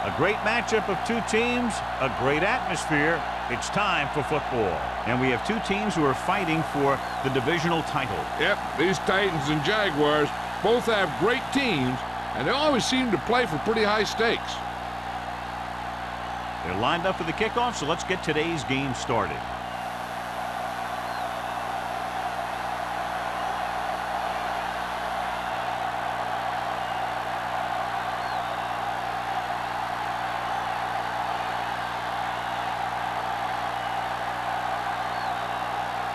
A great matchup of two teams, a great atmosphere. It's time for football. And we have two teams who are fighting for the divisional title. Yep, these Titans and Jaguars both have great teams, and they always seem to play for pretty high stakes. They're lined up for the kickoff, so let's get today's game started.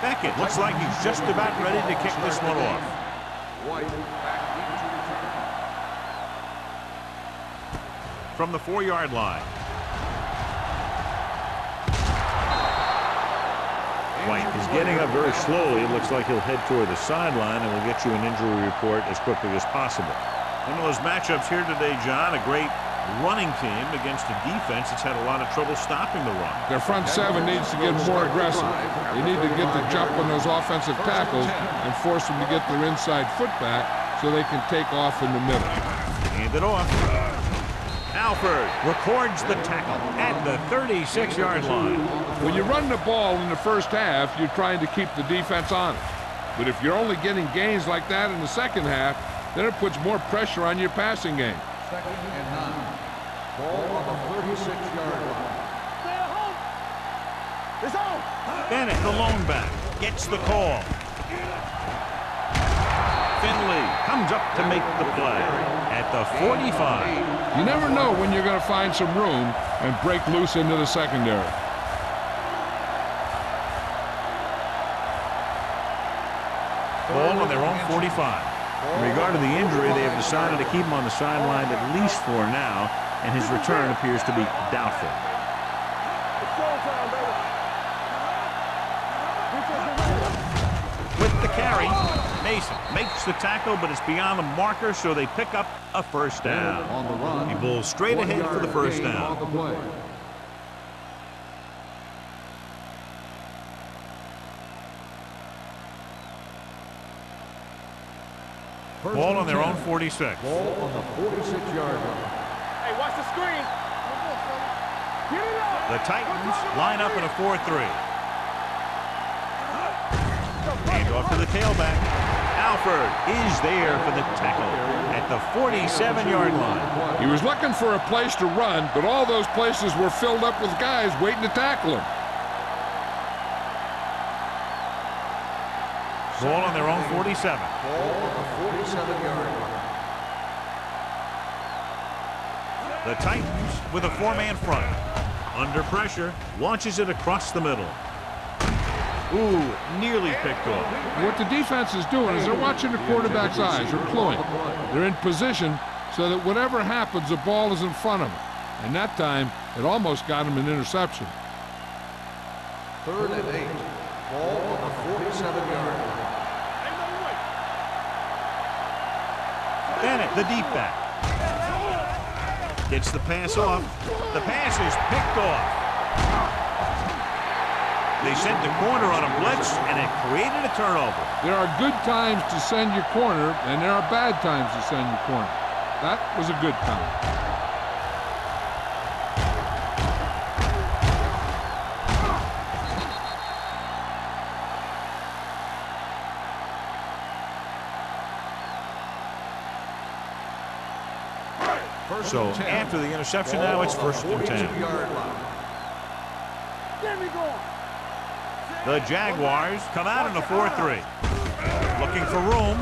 Beckett looks like he's just about ready to kick this one off. From the 4-yard line. White is getting up very slowly. It looks like he'll head toward the sideline, and we'll get you an injury report as quickly as possible. One of those matchups here today, John, a great running team against a defense that's had a lot of trouble stopping the run. Their front seven needs to get more aggressive. They need to get the jump on those offensive tackles and force them to get their inside foot back so they can take off in the middle. Hand it off. Alford records the tackle at the 36-yard line. When you run the ball in the first half, you're trying to keep the defense honest. But if you're only getting gains like that in the second half, then it puts more pressure on your passing game. 2nd and 9. Ball on the 36-yard line. It's on. Bennett, the lone back, gets the call. Finley comes up to make the play at the 45. You never know when you're going to find some room and break loose into the secondary. Ball on their own 45. In regard to the injury, they have decided to keep him on the sideline at least for now, and his return appears to be doubtful. With the carry, Mason makes the tackle, but it's beyond the marker, so they pick up a first down. On the run. He bowls straight ahead for the first down. Ball on their own 46. Ball on the 46-yard line. Hey, watch the screen. Get it up. The Titans line up in a 4-3. Hand off to the tailback. Alford is there for the tackle at the 47-yard line. He was looking for a place to run, but all those places were filled up with guys waiting to tackle him. Ball on their own 47. Ball on the 47-yard line. The Titans with a 4-man front. Under pressure, launches it across the middle. Ooh, nearly picked off. What the defense is doing is they're watching the quarterback's eyes. They're cluing. They're in position so that whatever happens, the ball is in front of them. And that time, it almost got him an interception. 3rd and 8. Ball on the 47-yard line. Bennett, the deep back. Gets the pass off. The pass is picked off. They sent the corner on a blitz, and it created a turnover. There are good times to send your corner, and there are bad times to send your corner. That was a good time. So after the interception, now it's 1st and 10. The Jaguars come out in a 4-3. Looking for room.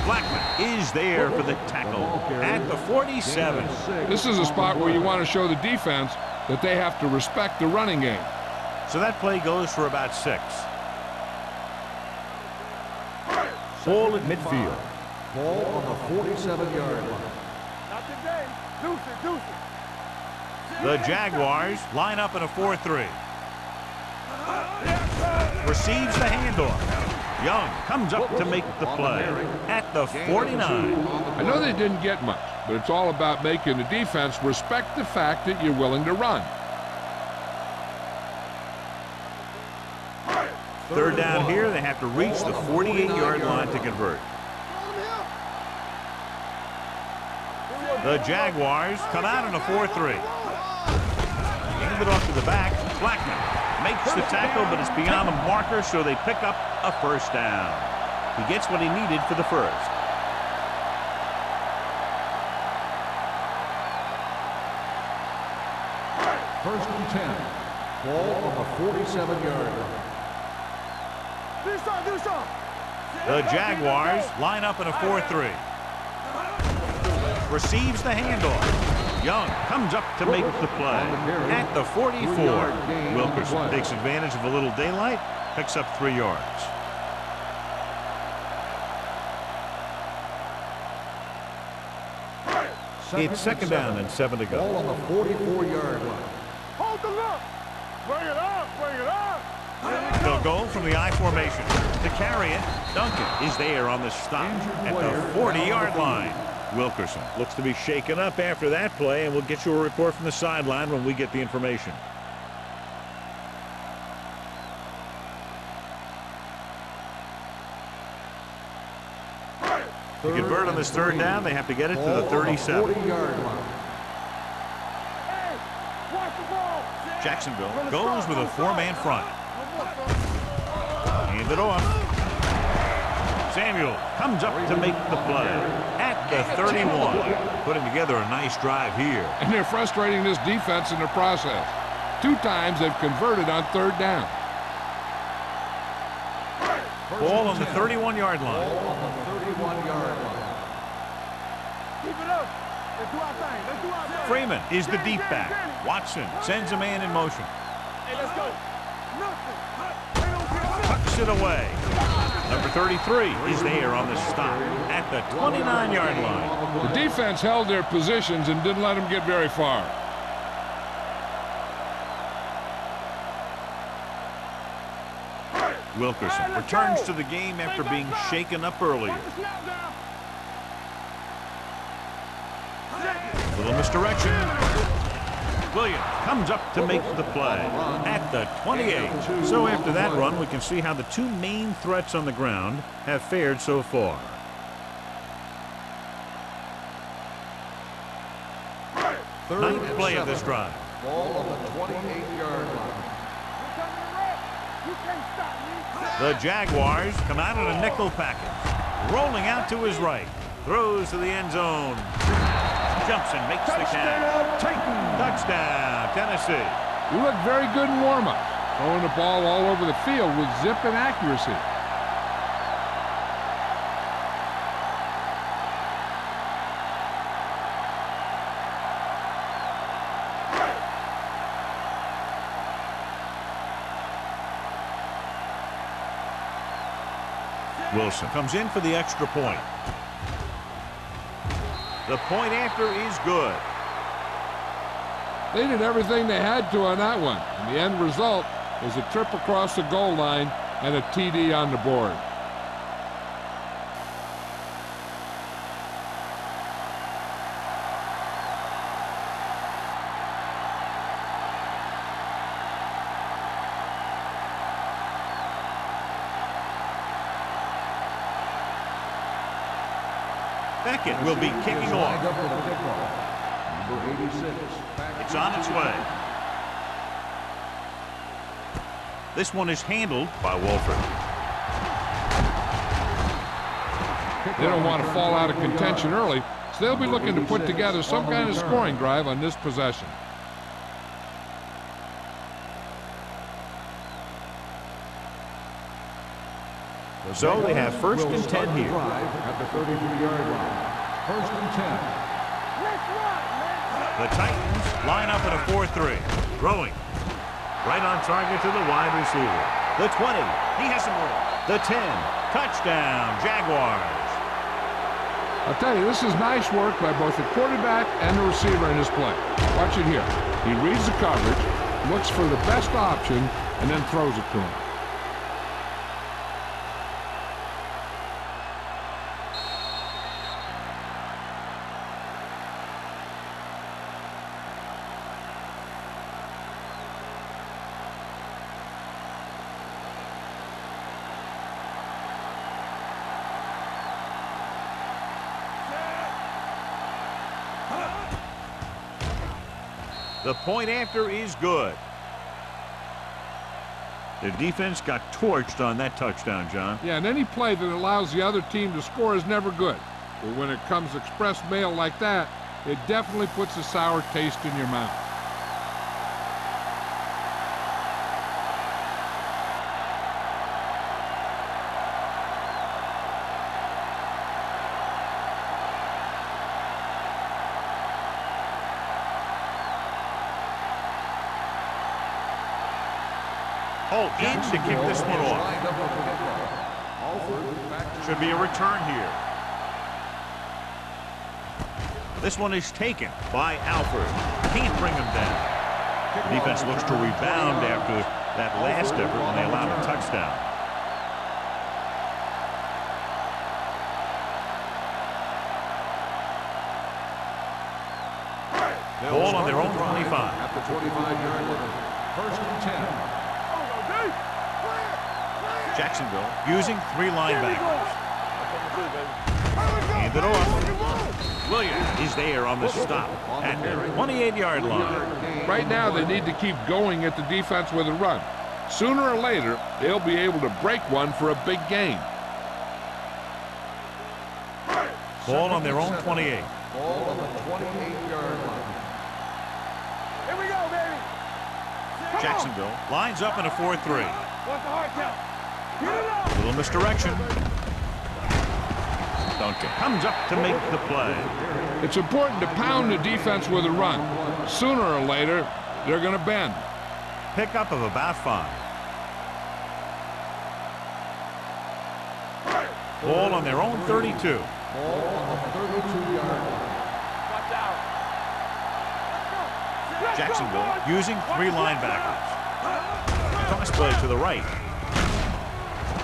Blackman is there for the tackle at the 47. This is a spot where you want to show the defense that they have to respect the running game. So that play goes for about 6. Ball at midfield. Ball on the 47-yard line. Not today. Deuce it. The Jaguars line up in a 4-3. Receives the handoff. Young comes up to make the play at the 49. I know they didn't get much, but it's all about making the defense respect the fact that you're willing to run. 3rd down here, they have to reach the 48-yard line to convert. The Jaguars come out in a 4-3. Hand it off to the back. Blackman makes the tackle, but it's beyond the marker, so they pick up a first down. He gets what he needed for the first. First and 10. Ball on the 47-yard line. The Jaguars line up in a 4-3. Receives the handoff. Young comes up to make the play at the 44. Wilkerson takes advantage of a little daylight, picks up 3 yards. It's second down and 7 to go. Ball on the 44-yard line. Hold the look. Bring it up. Bring it up. They'll go from the I formation to carry it. Duncan is there on the stop at the 40-yard line. Wilkerson looks to be shaken up after that play, and we'll get you a report from the sideline when we get the information. To convert on this third down, they have to get it to the 37. 40-yard line. Hey, watch the ball. Jacksonville goes with a 4-man front. Hand it off. Samuel comes up to make the play at the 31. Putting together a nice drive here. And they're frustrating this defense in the process. 2 times they've converted on third down. Ball on the 31-yard line. Ball on the 31-yard line. Keep it up. Let's do our thing. Let's do our thing. Freeman is the deep back. Watson sends a man in motion. Hey, let's go. Nothing. Tucks it away. Number 33 is there on the stop at the 29-yard line. The defense held their positions and didn't let them get very far. Wilkerson returns to the game after being shaken up earlier. Little misdirection. Williams comes up to make the play at the 28. So after that run, we can see how the 2 main threats on the ground have fared so far. Ninth play of this drive. Ball on the 28-yard line. The Jaguars come out in a nickel package. Rolling out to his right. Throws to the end zone. Jumps and makes the catch. Touchdown, Tennessee. We look very good in warm-up, throwing the ball all over the field with zip and accuracy. Wilson comes in for the extra point. The point after is good. They did everything they had to on that one. And the end result was a trip across the goal line and a TD on the board. Beckett will be kicking off. Number 86. It's on its way. This one is handled by Wolford. They don't want to fall out of contention early, so they'll be looking to put together some kind of scoring drive on this possession. So they have first and 10 here. At the 33-yard line. First and 10. The Titans line up in a 4-3. Throwing. Right on target to the wide receiver. The 20. He has some room. The 10. Touchdown, Jaguars. I'll tell you, this is nice work by both the quarterback and the receiver in this play. Watch it here. He reads the coverage, looks for the best option, and then throws it to him. The point after is good. The defense got torched on that touchdown, John. Yeah, and any play that allows the other team to score is never good. But when it comes express mail like that, it definitely puts a sour taste in your mouth. Holt in to kick this one off. Should be a return here. This one is taken by Alford. Can't bring him down. The defense looks to rebound after that last effort when they allowed a touchdown. Ball on their own 25. At the 25-yard line. First and 10. Jacksonville using 3 linebackers. Hand it off. Williams is there on the stop at the 28-yard line. Right now, they need to keep going at the defense with a run. Sooner or later, they'll be able to break one for a big gain. Ball on their own 28. Ball on the 28-yard line. Here we go, baby. Jacksonville lines up in a 4-3. What's the hard count? Little misdirection. Duncan comes up to make the play. It's important to pound the defense with a run. Sooner or later, they're going to bend. Pickup of about 5. Ball on their own 32. Ball on the 32-yard line. Watch out. Jacksonville using 3 linebackers. Toss play to the right.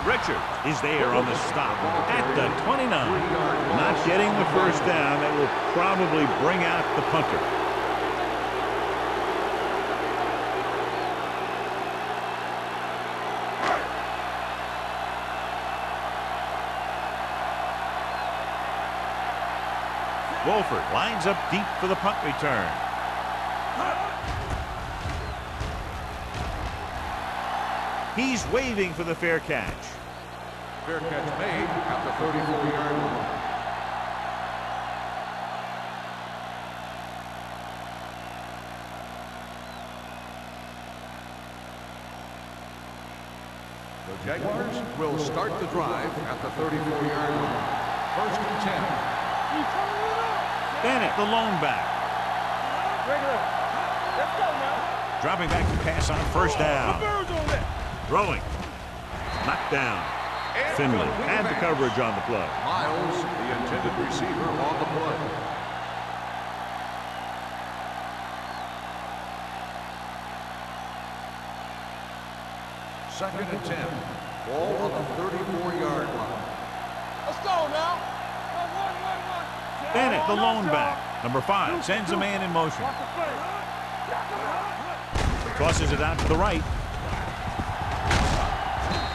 Richard is there on the stop at the 29. Not getting the first down. That will probably bring out the punter. Wolford lines up deep for the punt return. He's waving for the fair catch. Fair catch made at the 34-yard line. The Jaguars will start the drive at the 34-yard line. First and 10. Bennett, the lone back. Let's go now. Dropping back to pass on first down. Throwing. Knocked down. Finley had the coverage on the play. Miles, the intended receiver, on the play. Second and 10. Ball on the 34-yard line. Let's go now. Bennett, the lone back. Number 5 sends a man in motion. Tosses it out to the right.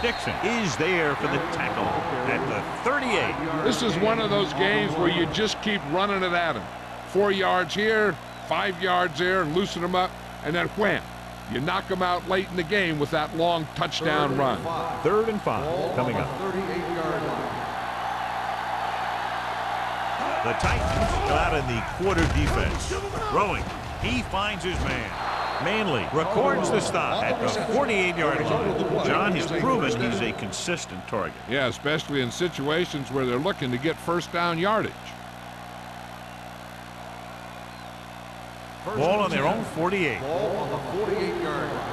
Dixon is there for the tackle at the 38. This is one of those games where you just keep running it at them. 4 yards here, 5 yards there, and loosen them up, and then wham. You knock them out late in the game with that long touchdown run. 3rd and 5 coming up. 38-yard line. The Titans go out in the quarter defense. Throwing. He finds his man. Manley records the stop at the 48-yard line. John has proven he's a consistent target. Yeah, especially in situations where they're looking to get first down yardage. Ball on their own 48. Ball on the 48-yard line.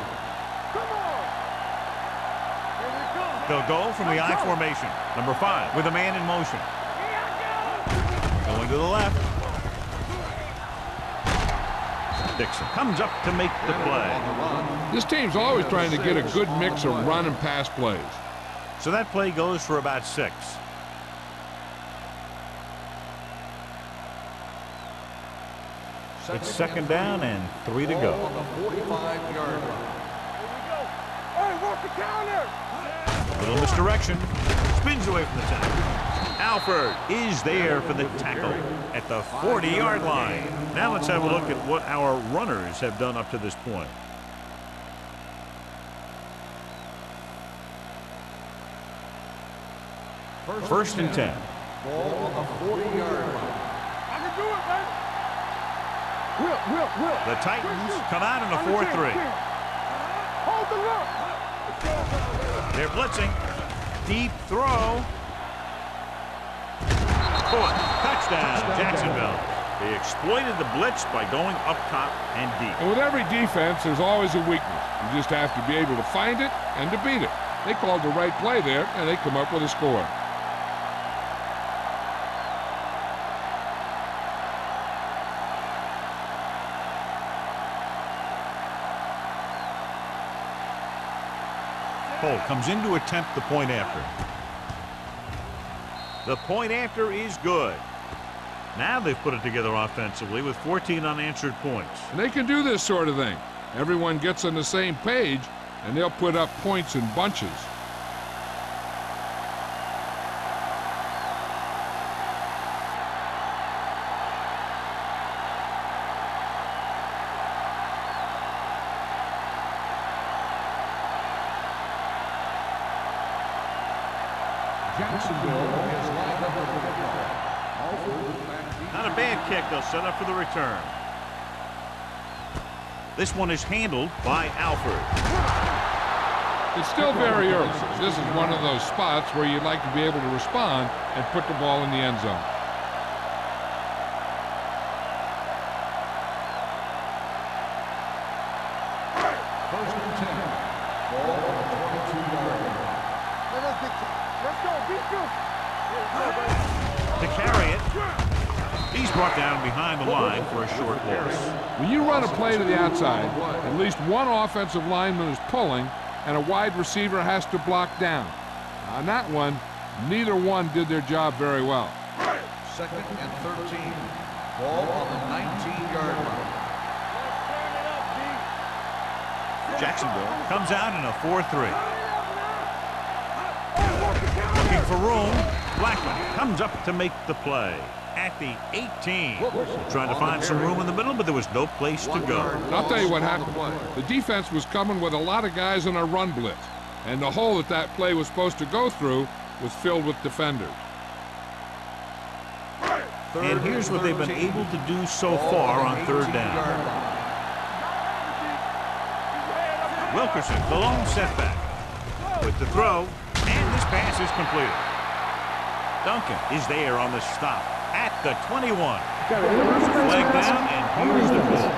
They'll go from the I formation. Number 5 with a man in motion. Going to the left. Dixon comes up to make the play. This team's always trying to get a good mix of run and pass plays. So that play goes for about 6. It's 2nd down and 3 to go. On the 45-yard line. Hey, work the counter. Little misdirection. Spins away from the tackle. Alford is there for the tackle at the 40-yard line. Now let's have a look at what our runners have done up to this point. First and 10. Ball on the 40-yard line. I can do it, man. Will. The Titans come out in a 4-3. Hold the look. They're blitzing. Deep throw. Caught. Touchdown, Jacksonville. They exploited the blitz by going up top and deep. And with every defense, there's always a weakness. You just have to be able to find it and to beat it. They called the right play there, and they come up with a score. Cole comes in to attempt the point after. The point after is good. Now they've put it together offensively with 14 unanswered points. And they can do this sort of thing. Everyone gets on the same page, and they'll put up points in bunches. Jacksonville is lined up with the kickoff. Not a bad kick. They'll set up for the return. This one is handled by Alford. It's still very early. This is one of those spots where you'd like to be able to respond and put the ball in the end zone. First and 10. Ball on the 22-yard line. Let's go. Beat you. To carry it. He's brought down behind the line for a short loss. When you run a play to the outside, at least one offensive lineman is pulling, and a wide receiver has to block down. On that one, neither one did their job very well. Second and 13. Ball on the 19-yard line. Jacksonville comes out in a 4-3. Looking for room. Blackman comes up to make the play at the 18. Trying to find some room in the middle, but there was no place to go. I'll tell you what happened. The defense was coming with a lot of guys in a run blitz, and the hole that play was supposed to go through was filled with defenders. And here's what they've been able to do so far on third down. Wilkerson, the lone setback. With the throw, and this pass is completed. Duncan is there on the stop at the 21. Flag down, and here's the call.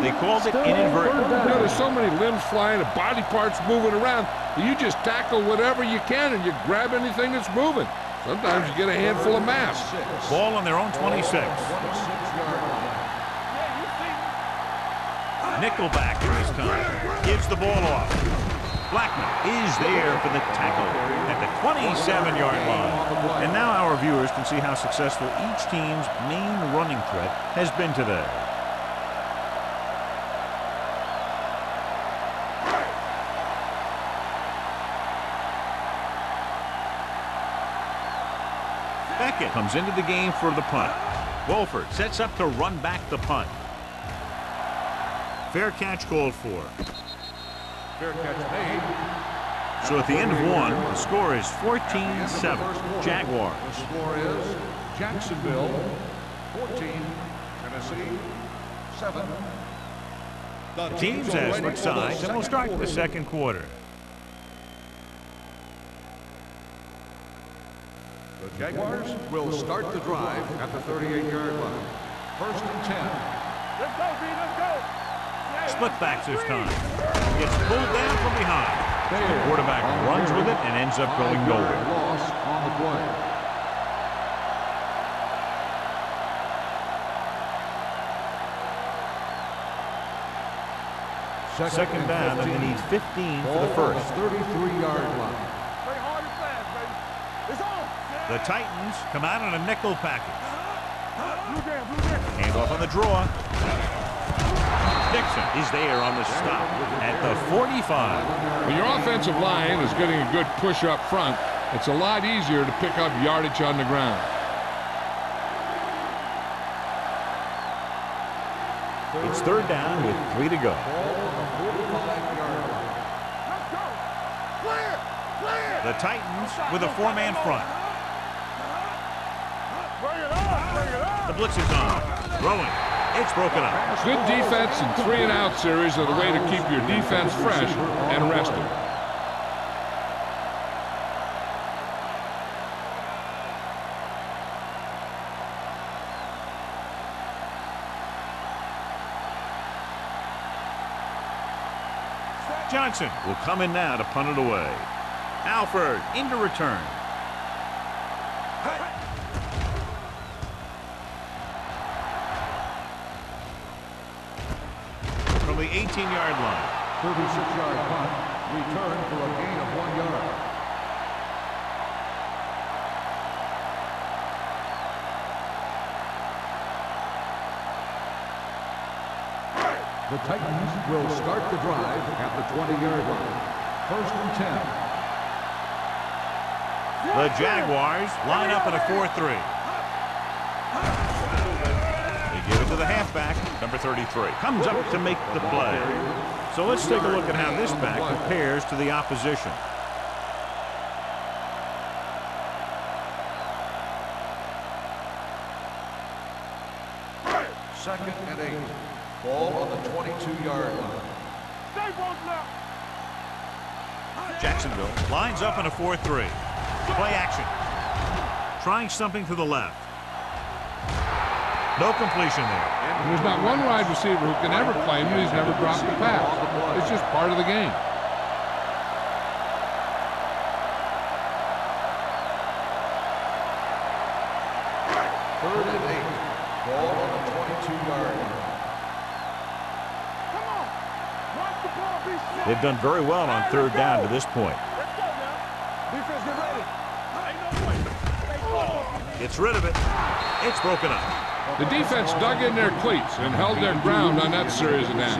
They called it inadvertent. You know, there's so many limbs flying and body parts moving around that you just tackle whatever you can and you grab anything that's moving. Sometimes you get a handful of mass. Ball on their own 26. Nickelback this time. Gives the ball off. Blackman is there for the tackle at the 27-yard line. And now our viewers can see how successful each team's main running threat has been today. Beckett comes into the game for the punt. Wolford sets up to run back the punt. Fair catch called for. Fair catch made. So at the end of one, the score is 14-7, Jaguars. The score is Jacksonville 14, Tennessee 7. The teams have switched sides, and we'll start the second quarter. The Jaguars will start the drive at the 38-yard line. First and 10. Let's go, B. Let's go. Split backs this time. Gets pulled down from behind. The quarterback runs with it and ends up going nowhere. Loss on the play. Second down, and they need 15 for the first. 33-yard line. Play hard and fast, baby. It's on. The Titans come out on a nickel package. Blue jam, blue jam. Hand off on the draw. Dixon is there on the stop at the 45. When your offensive line is getting a good push up front, It's a lot easier to pick up yardage on the ground. It's third down with 3 to go. The Titans with a 4-man front. The blitz is on. Throwing. It's broken up. Good defense and 3-and-out series are the way to keep your defense fresh and rested. Johnson will come in now to punt it away. Alford into return. From the 18-yard line. 36-yard punt. Return for a gain of 1 yard. The Titans will start the drive at the 20-yard line. First and 10. The Jaguars line up in a 4-3. They give it to the halfback, number 33. Comes up to make the play. So let's take a look at how this back compares to the opposition. Second and 8. Ball on the 22-yard line. Jacksonville lines up in a 4-3. Play action. Trying something to the left. No completion there. There's not one wide receiver who can ever claim that he's never dropped a pass. It's just part of the game. Third and 8. Ball on the 22-yard line. They've done very well on third down to this point. Gets rid of it. It's broken up. The defense dug in their cleats and held their ground on that series of downs.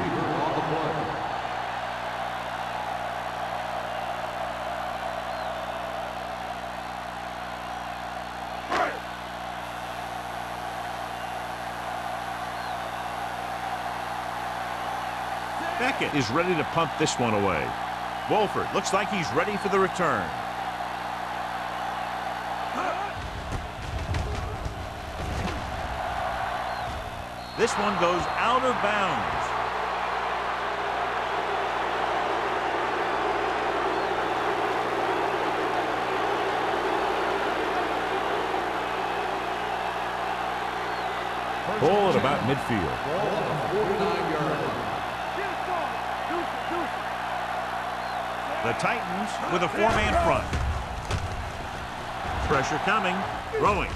Beckett is ready to punt this one away. Wolford looks like he's ready for the return. This one goes out of bounds. Ball at about midfield. Ball on the 49-yard line. The Titans with a 4-man front. Pressure coming. Throwing.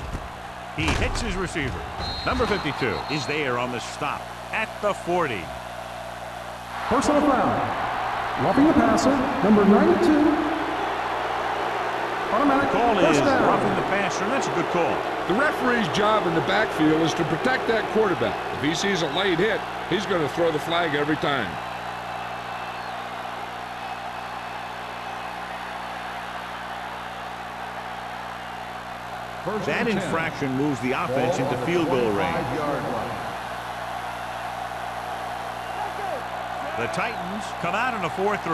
He hits his receiver. Number 52 is there on the stop at the 40. Personal foul. Roughing the passer, number 92. Automatic Call is first down. roughing the passer, and that's a good call. The referee's job in the backfield is to protect that quarterback. If he sees a late hit, he's going to throw the flag every time. That infraction moves the offense into field goal range. The Titans come out in a 4-3.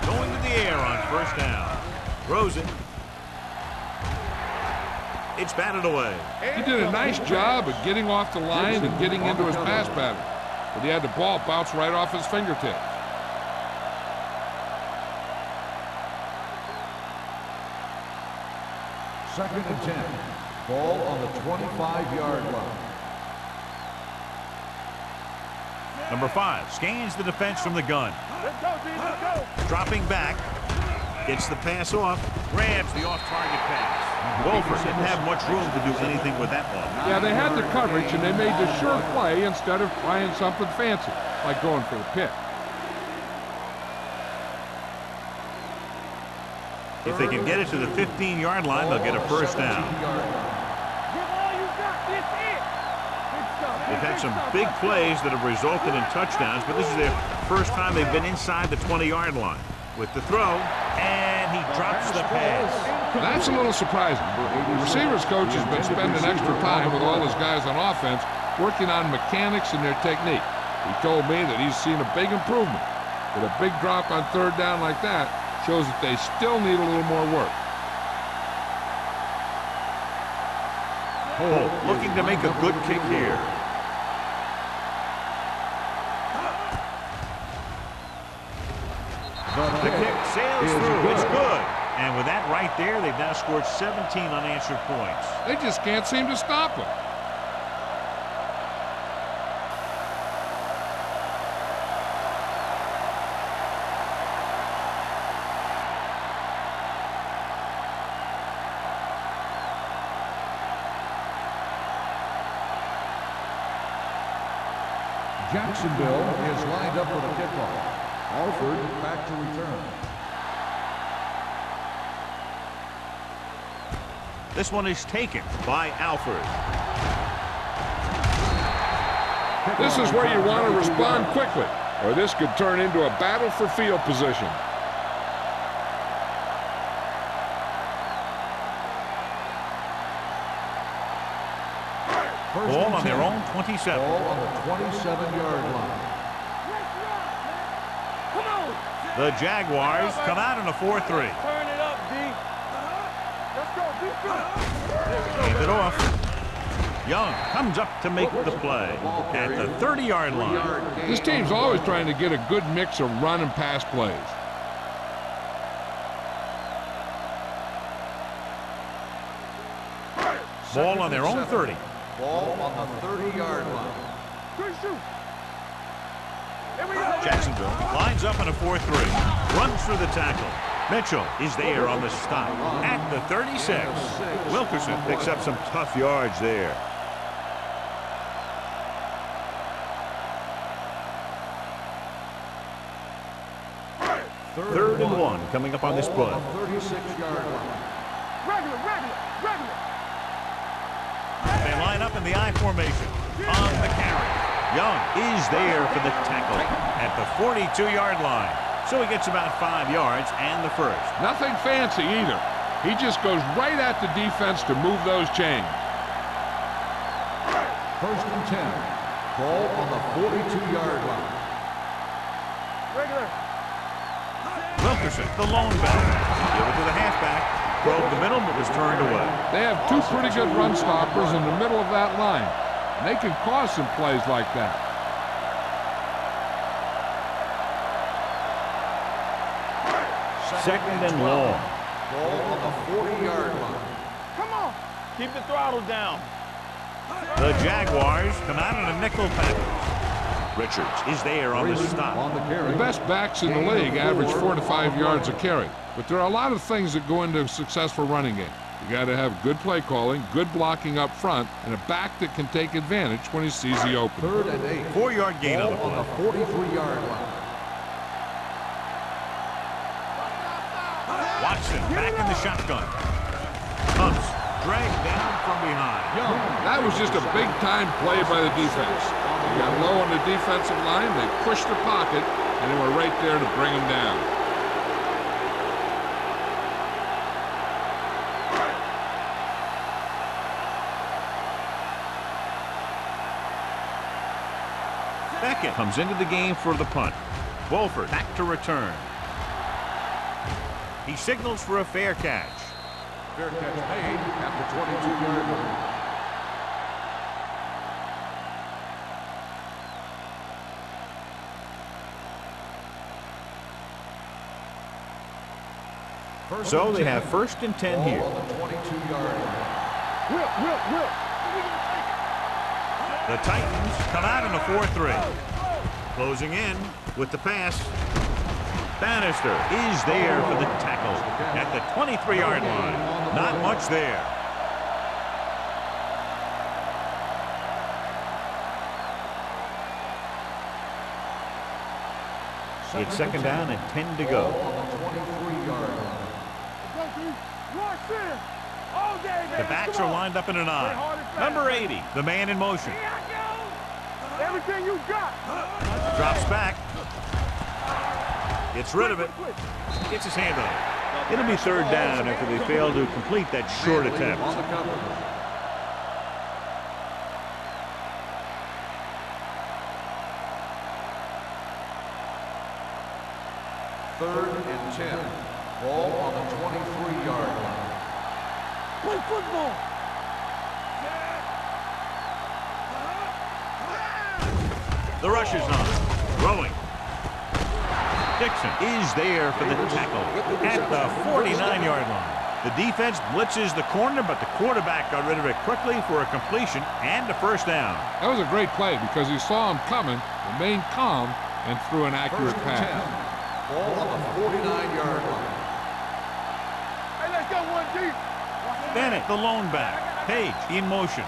Going to the air on first down. Throws it. It's batted away. He did a nice job of getting off the line and getting into his pass pattern, but he had the ball bounce right off his fingertips. Second and 10. Ball on the 25-yard line. Number 5 scans the defense from the gun. Dropping back. Gets the pass off. Grabs the off-target pass. Wolford didn't have much room to do anything with that one. Yeah, they had the coverage, and they made the sure play instead of trying something fancy, like going for the pick. If they can get it to the 15-yard line, they'll get a first down. They've had some big plays that have resulted in touchdowns, but this is their first time they've been inside the 20-yard line. with the throw, and he drops the pass. That's a little surprising. The receivers coach has been spending extra time with all his guys on offense working on mechanics and their technique. He told me that he's seen a big improvement. But a big drop on third down like that shows that they still need a little more work. Looking to make a good kick here. The kick sails through. It's good. And with that right there, they've now scored 17 unanswered points. They just can't seem to stop him. Jacksonville is lined up for the kickoff. Alford back to return. This one is taken by Alford. This is where you want to respond quickly, or this could turn into a battle for field position. Ball on their own 27. Ball on the 27-yard line. The Jaguars come out in a 4-3. Turn it up, D. Let's go, defense. Hand it off. Young comes up to make the play at the 30-yard line. This team's always trying to get a good mix of run and pass plays. Ball on their own 30. Ball on the 30-yard line. Good shoot. Here we go. Jacksonville lines up in a 4-3. Runs through the tackle. Mitchell is there on the stop at the 36. Wilkerson picks up some tough yards there. Third and 1 coming up on this play. 36-yard line. Regular. They line up in the I formation on the carry. Young is there for the tackle at the 42-yard line. So he gets about 5 yards and the first. Nothing fancy either. He just goes right at the defense to move those chains. First and 10. Ball on the 42-yard line. Regular. Wilkerson, The lone back. Give it to the halfback. Probed the middle, but was turned away. they have two pretty good run stoppers in the middle of that line. And they can cause some plays like that. Second and long. Ball on the 40-yard line. Come on. Keep the throttle down. The Jaguars come out in a nickel package. Richards is there on the stop. On the carry. The best backs in the league average 4 to 5 yards a carry. But there are a lot of things that go into a successful running game. You got to have good play calling, good blocking up front, and a back that can take advantage when he sees the open. Third and 8. 4-yard gain on the Ball on play. the 43-yard line. Watson back in the shotgun. Pumps, dragged down from behind. That was just a big-time play by the defense. They got low on the defensive line, they pushed the pocket, and they were right there to bring him down. Beckett comes into the game for the punt. Wolford back to return. He signals for a fair catch. Fair catch made at the 22-yard line. So they have first and 10 here. Ball on the 22-yard line. Will. The Titans come out in a 4-3. Closing in with the pass. Bannister is there for the tackle at the 23-yard line. Not much there. It's second down and 10 to go. Ball on the 23-yard line. The backs are lined up in an I. Number 80, the man in motion. Everything you got. Drops back. Gets rid of it. Gets his hand on it. It'll be third down after they fail to complete that short attempt. On the cover. Third and 10. Ball on the 23-yard line. Play football. The rush is on. Throwing. Dixon is there for the tackle at the 49-yard line. The defense blitzes the corner, but the quarterback got rid of it quickly for a completion and a first down. That was a great play because he saw him coming, remained calm, and threw an accurate First and pass. 10. Ball on the 49-yard line. Hey, let's go one deep. Bennett, the lone back. Page in motion.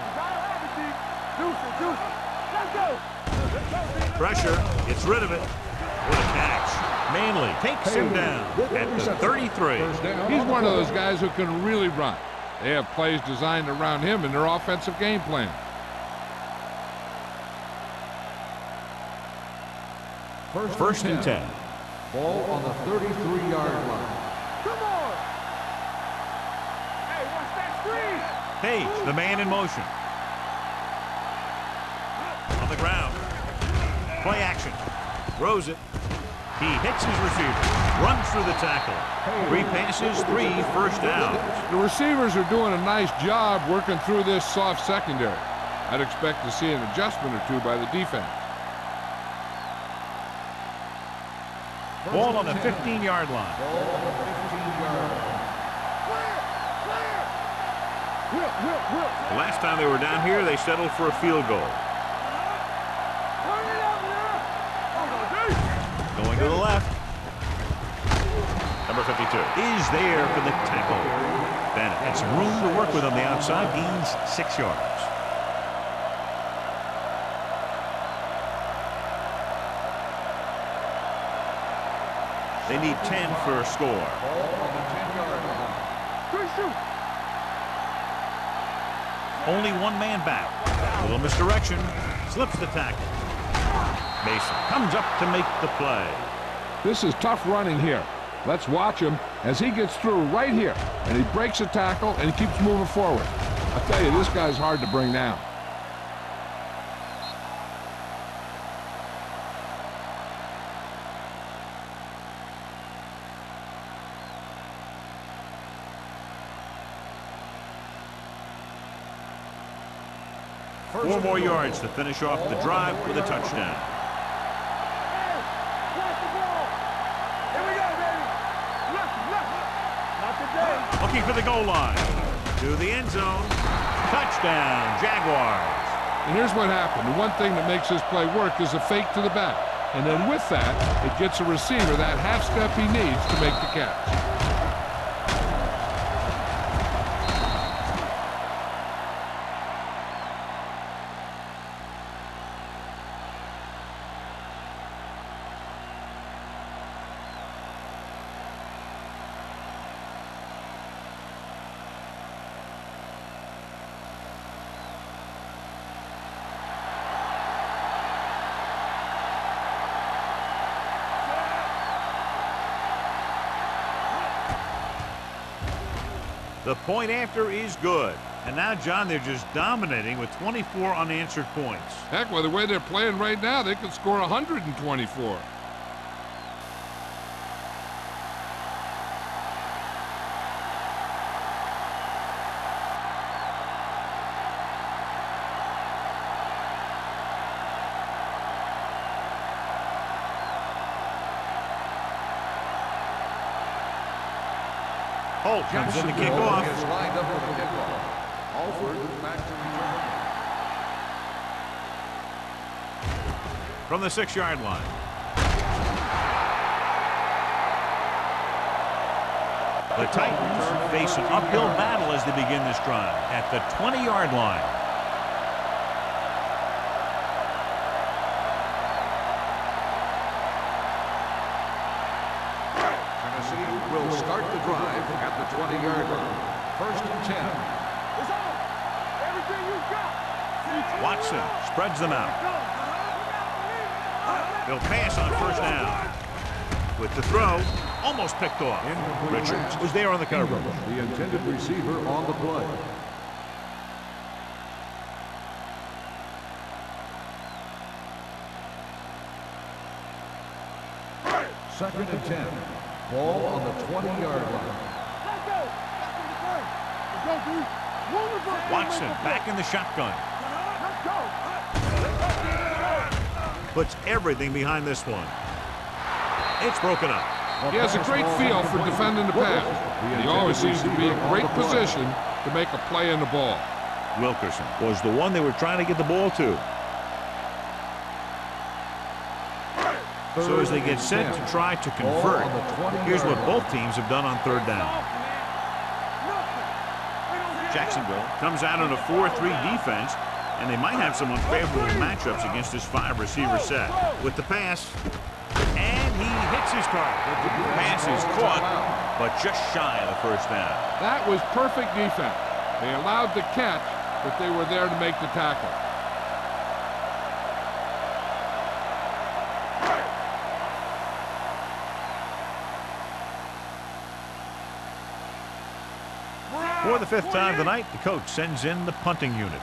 Deuce it, deuce it. Let's go. Pressure, gets rid of it. What a catch. Manley takes him down at the 33. He's one of those guys who can really run. They have plays designed around him in their offensive game plan. First and 10. Ball on the 33-yard line. Come on. Hey, watch that screen. Page, the man in motion. On the ground. Play action. Throws it. He hits his receiver. Runs through the tackle. 3 passes, 3 first downs. The receivers are doing a nice job working through this soft secondary. I'd expect to see an adjustment or two by the defense. Ball on the 15-yard line. Ball on the 15-yard line. The last time they were down here, they settled for a field goal. Going to the left. Number 52 is there for the tackle. Bennett had some room to work with on the outside. Gains 6 yards. They need 10 for a score. Ball on the 10-yard line. Good shoot. Only one man back. A little misdirection. Slips the tackle. Mason comes up to make the play. This is tough running here. Let's watch him as he gets through right here. And he breaks a tackle and he keeps moving forward. I tell you, this guy's hard to bring down. Four more yards to finish off the drive with a touchdown. Watch the ball. Here we go, baby. Left. Not today. Looking for the goal line. To the end zone. Touchdown, Jaguars. And here's what happened. The one thing that makes this play work is a fake to the back. And then with that, it gets a receiver that half step he needs to make the catch. The point after is good. And now, John, they're just dominating with 24 unanswered points. Heck, with the way they're playing right now, they could score 124. Holt comes in to kick off. Is lined up for the kickoff. Alford back to return. From the 6-yard line. The Titans face an uphill battle as they begin this drive at the 20-yard line. Will start the drive at the 20-yard line. First and 10. It's on. Everything you got. Watson spreads them out. They'll pass on first down. with the throw. Almost picked off. Richards was there on the cover. The intended receiver on the play. Second and 10. Ball on the 20-yard line. Let's go. Let's go, dude. Watson back in the shotgun. Let's go. Puts everything behind this one. It's broken up. He has a great feel for defending the pass. He always seems to be in great position to make a play in the ball. Wilkerson was the one they were trying to get the ball to. So as they get set to try to convert, here's what both teams have done on third down. Jacksonville comes out in a 4-3 defense, and they might have some unfavorable matchups against this 5-receiver set. With the pass, and he hits his target. The pass is caught, but just shy of the first down. That was perfect defense. They allowed the catch, but they were there to make the tackle. For the 5th time tonight, the coach sends in the punting unit.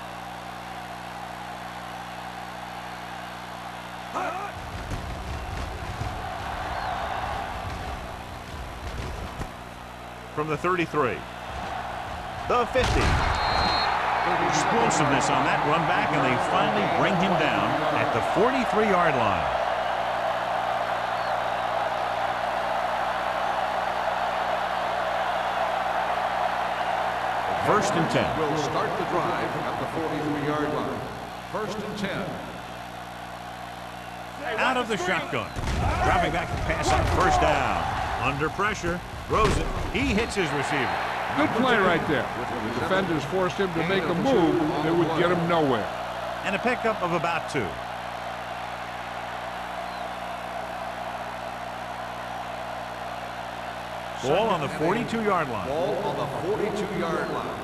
From the 33. The 50. Explosiveness on that run back, and they finally bring him down at the 43-yard line. First and 10. Will start the drive at the 43-yard line. First and 10. Out of the shotgun. Dropping back to pass on first down. Under pressure. Throws it. He hits his receiver. Good play right there. The defenders forced him to make a move that would get him nowhere. And a pickup of about 2. Ball on the 42-yard line. Ball on the 42-yard line.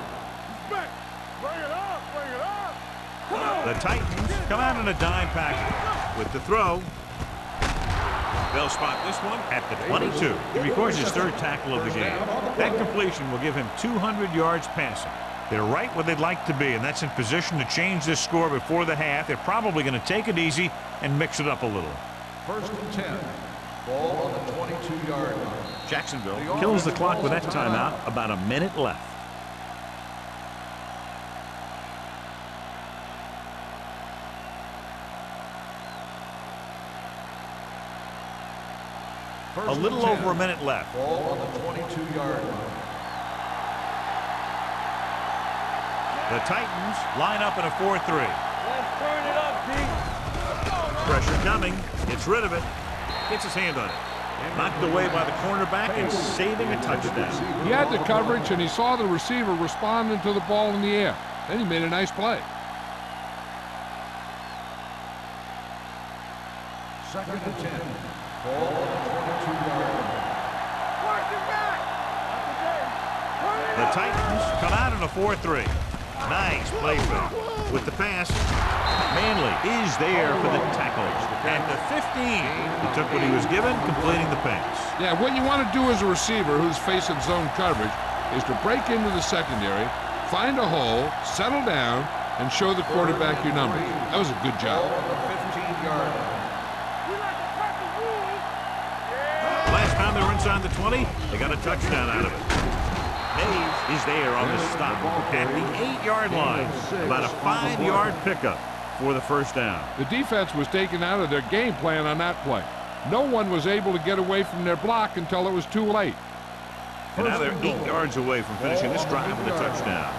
Bring it up. Bring it up. The Titans come out in a dime package with the throw. They'll spot this one at the 22. He records his 3rd tackle of the game. That completion will give him 200 yards passing. They're right where they'd like to be, and that's in position to change this score before the half. They're probably going to take it easy and mix it up a little. First and 10. Ball on the 22-yard line. Jacksonville kills the clock with that timeout. About a minute left. A little over a minute left. Ball on the 22-yard line. The Titans line up in a 4-3. Let's turn it up, Pete. Pressure coming. Gets rid of it. Gets his hand on it. Knocked away by the cornerback and saving a touchdown. He had the coverage, and he saw the receiver responding to the ball in the air. Then he made a nice play. Second and 10. Ball on the 22-yard line. The Titans come out in a 4-3. Nice play fake. With the pass, Manley is there for the tackle. At the 15, he took what he was given, completing the pass. Yeah, what you want to do as a receiver who's facing zone coverage is to break into the secondary, find a hole, settle down, and show the quarterback your numbers. That was a good job. Ball on the 15-yard line. Last time they were inside the 20, they got a touchdown out of it. Mays is there on the stop at the 8-yard line. About a 5-yard pickup for the first down. The defense was taken out of their game plan on that play. No one was able to get away from their block until it was too late. And now they're 8 yards away from finishing this drive with a touchdown.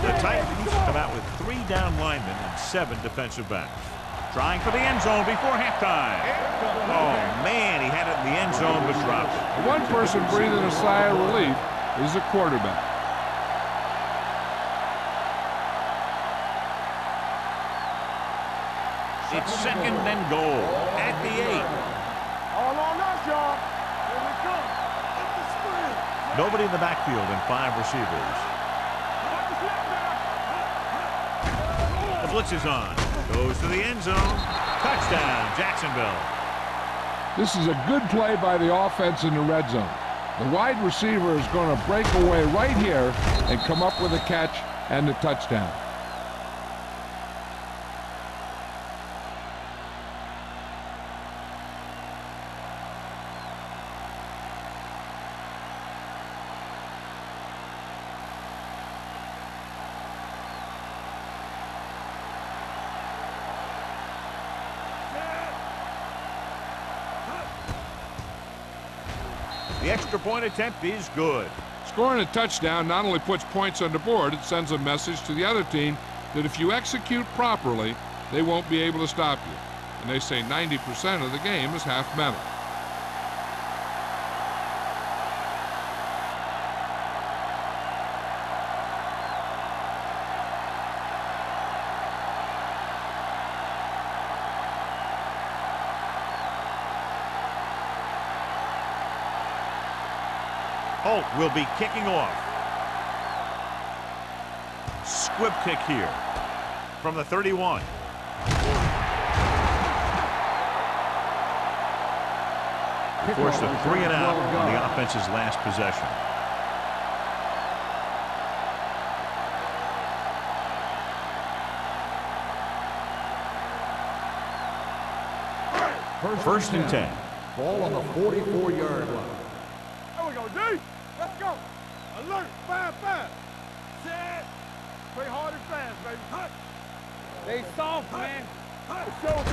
The Titans come out with 3 down linemen and 7 defensive backs. Trying for the end zone before halftime. Oh, man, he had it in the end zone but dropped it. The one person breathing a sigh of relief is the quarterback. It's second and goal at the 8. All on us, y'all. Here we come. Up the sprint. Nobody in the backfield and 5 receivers. The blitz is on. Goes to the end zone. Touchdown, Jacksonville. This is a good play by the offense in the red zone. The wide receiver is going to break away right here and come up with a catch and the touchdown. The extra point attempt is good. Scoring a touchdown not only puts points on the board, it sends a message to the other team that if you execute properly, they won't be able to stop you. And they say 90% of the game is half mental. Holt will be kicking off. Squib kick here from the 31. Forced a 3 and out on the offense's last possession. First and 10. Ball on the 44-yard line. There we go, D. Let's go. Alert. 5-5. Set. Play hard and fast, baby. Hut. They soft, man.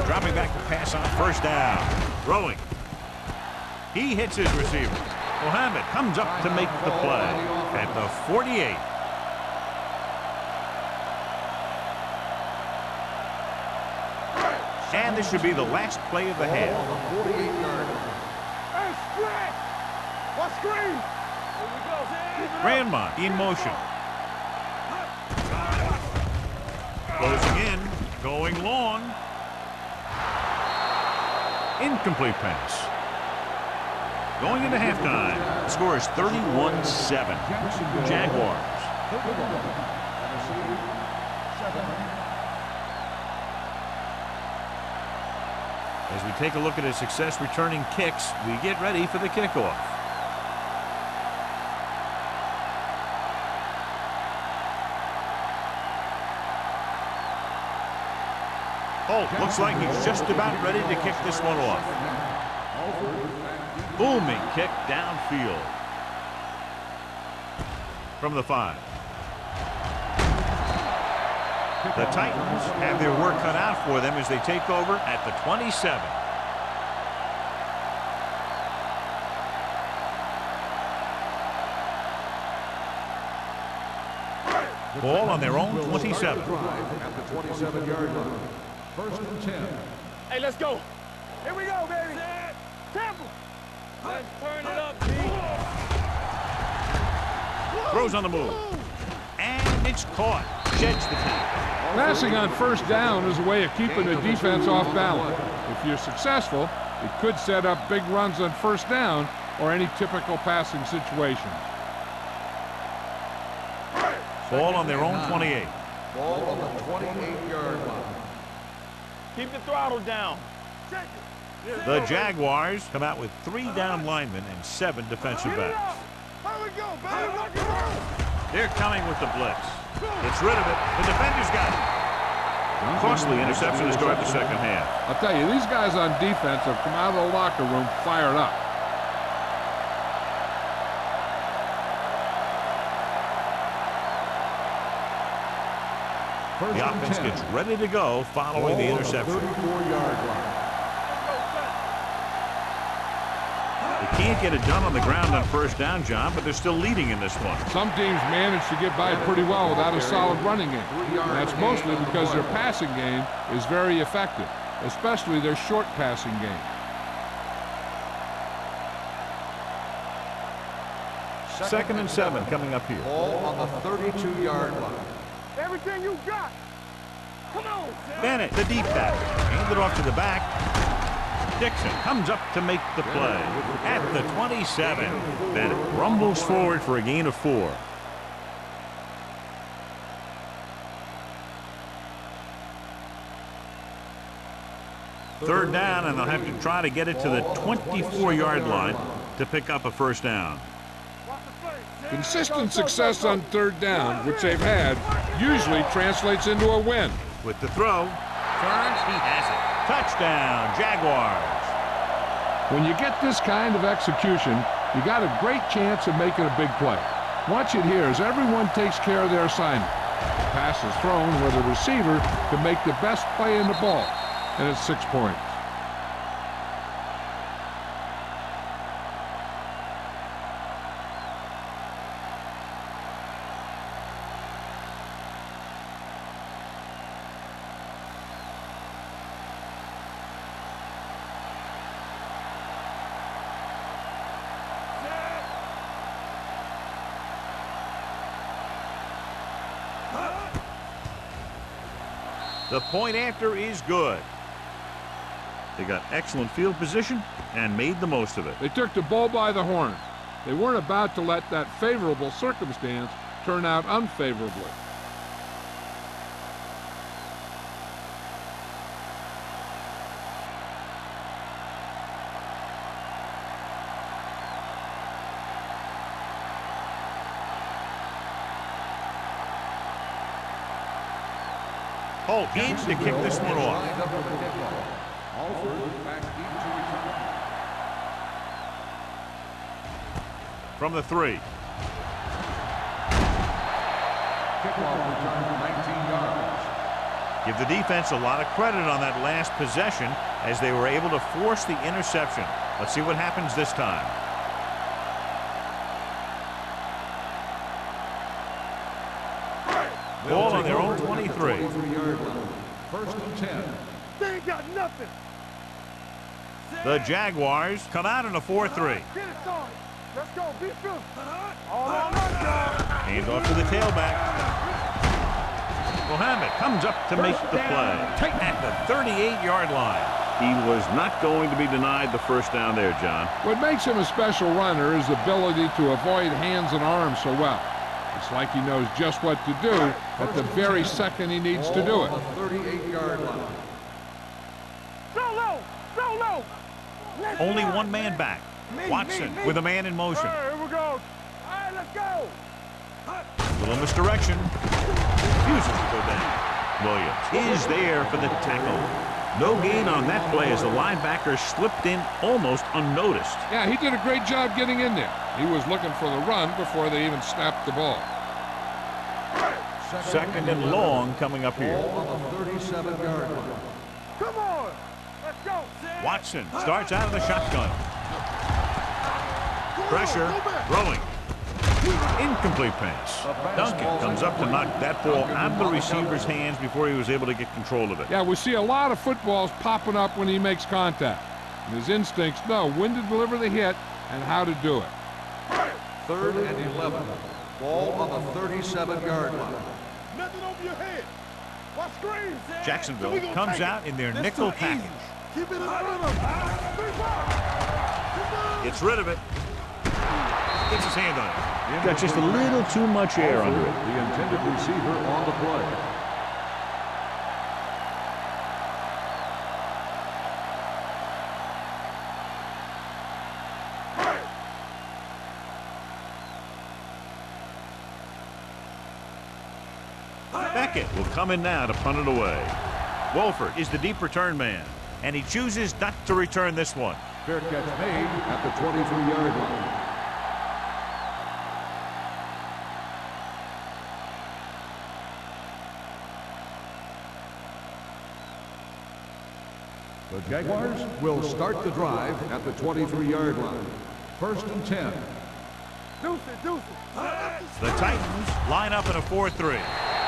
Dropping back to pass on first down. Throwing. He hits his receiver. Mohammed comes up to make the play at the 48. And this should be the last play of the half. Hey, split. What screen? Here we go. Grandma in motion. Closing in. Going long. Incomplete pass. Going into halftime. The score is 31-7. Jaguars. As we take a look at his success returning kicks, we get ready for the kickoff. Holt looks like he's just about ready to kick this one off. Booming kick downfield. From the 5. The Titans have their work cut out for them as they take over at the 27. Ball on their own 27. At the 27-yard line. First and 10. Hey, let's go. Here we go, baby. Temple. Let's turn it up, D. Throws on the move. And it's caught. Sheds the tackle. Passing on first down is a way of keeping the defense off balance. If you're successful, it could set up big runs on first down or any typical passing situation. Ball on their own 28. Ball on the 28-yard line. Keep the throttle down. The Jaguars come out with 3 down linemen and 7 defensive backs. Here we go, baby. Rock and roll. They're coming with the blitz. Gets rid of it. The defender's got it. Costly interception to start the second half. I'll tell you, these guys on defense have come out of the locker room fired up. The offense gets ready to go following the interception. 34-yard line. They can't get it done on the ground on first down, John, but they're still leading in this one. Some teams manage to get by pretty well without a solid running game. And that's mostly because their passing game is very effective, especially their short passing game. Second and 7 coming up here. Ball on the 32-yard line. Everything you got. Come on. Bennett, the deep back. Hand it off to the back. Dixon comes up to make the play at the 27. Bennett rumbles forward for a gain of 4. Third down, and they'll have to try to get it to the 24-yard line to pick up a first down. Consistent success on third down, which they've had, usually translates into a win. With the throw, turns, he has it. Touchdown, Jaguars. When you get this kind of execution, you got a great chance of making a big play. Watch it here as everyone takes care of their assignment. The pass is thrown where the receiver can make the best play in the ball, and it's 6 points. The point after is good. They got excellent field position and made the most of it. They took the bull by the horn. They weren't about to let that favorable circumstance turn out unfavorably. Holt needs to kick this one off. From the 3. Give the defense a lot of credit on that last possession as they were able to force the interception. Let's see what happens this time. Ball on their own 23. First and 10. They ain't got nothing. The Jaguars come out in a 4-3. Get it started. Let's go. Be fearless. All on us, y'all. Hands off to the tailback. Mohammed comes up to make the play. At the 38-yard line. He was not going to be denied the first down there, John. What makes him a special runner is the ability to avoid hands and arms so well. It's like he knows just what to do at the very second he needs to do it. 38-yard line. Go low. Go low. Only one man back. Watson with a man in motion. All right, here we go. All right, let's go. Little misdirection. Refuses to go down. Williams is there for the tackle. No gain on that play as the linebacker slipped in almost unnoticed. Yeah, he did a great job getting in there. He was looking for the run before they even snapped the ball. Second and long coming up here. On the 37-yard line. Come on. Let's go. Watson starts out of the shotgun. Pressure, throwing. Incomplete pass. Duncan comes up to knock that ball out of the receiver's hands before he was able to get control of it. Yeah, we see a lot of footballs popping up when he makes contact. And his instincts know when to deliver the hit and how to do it. 3rd and 11. Ball on the 37-yard line. Nothing over your head. Watch screens. Jacksonville comes out in their nickel package. Keep it in front of him. Gets rid of it. Gets his hand on it. Got just a little too much air under it. The intended receiver on the play. Beckett will come in now to punt it away. Wolford is the deep return man, and he chooses not to return this one. Fair catch made at the 23-yard line. The Jaguars will start the drive at the 23-yard line. First and 10. Deuce it. The Titans line up in a 4-3.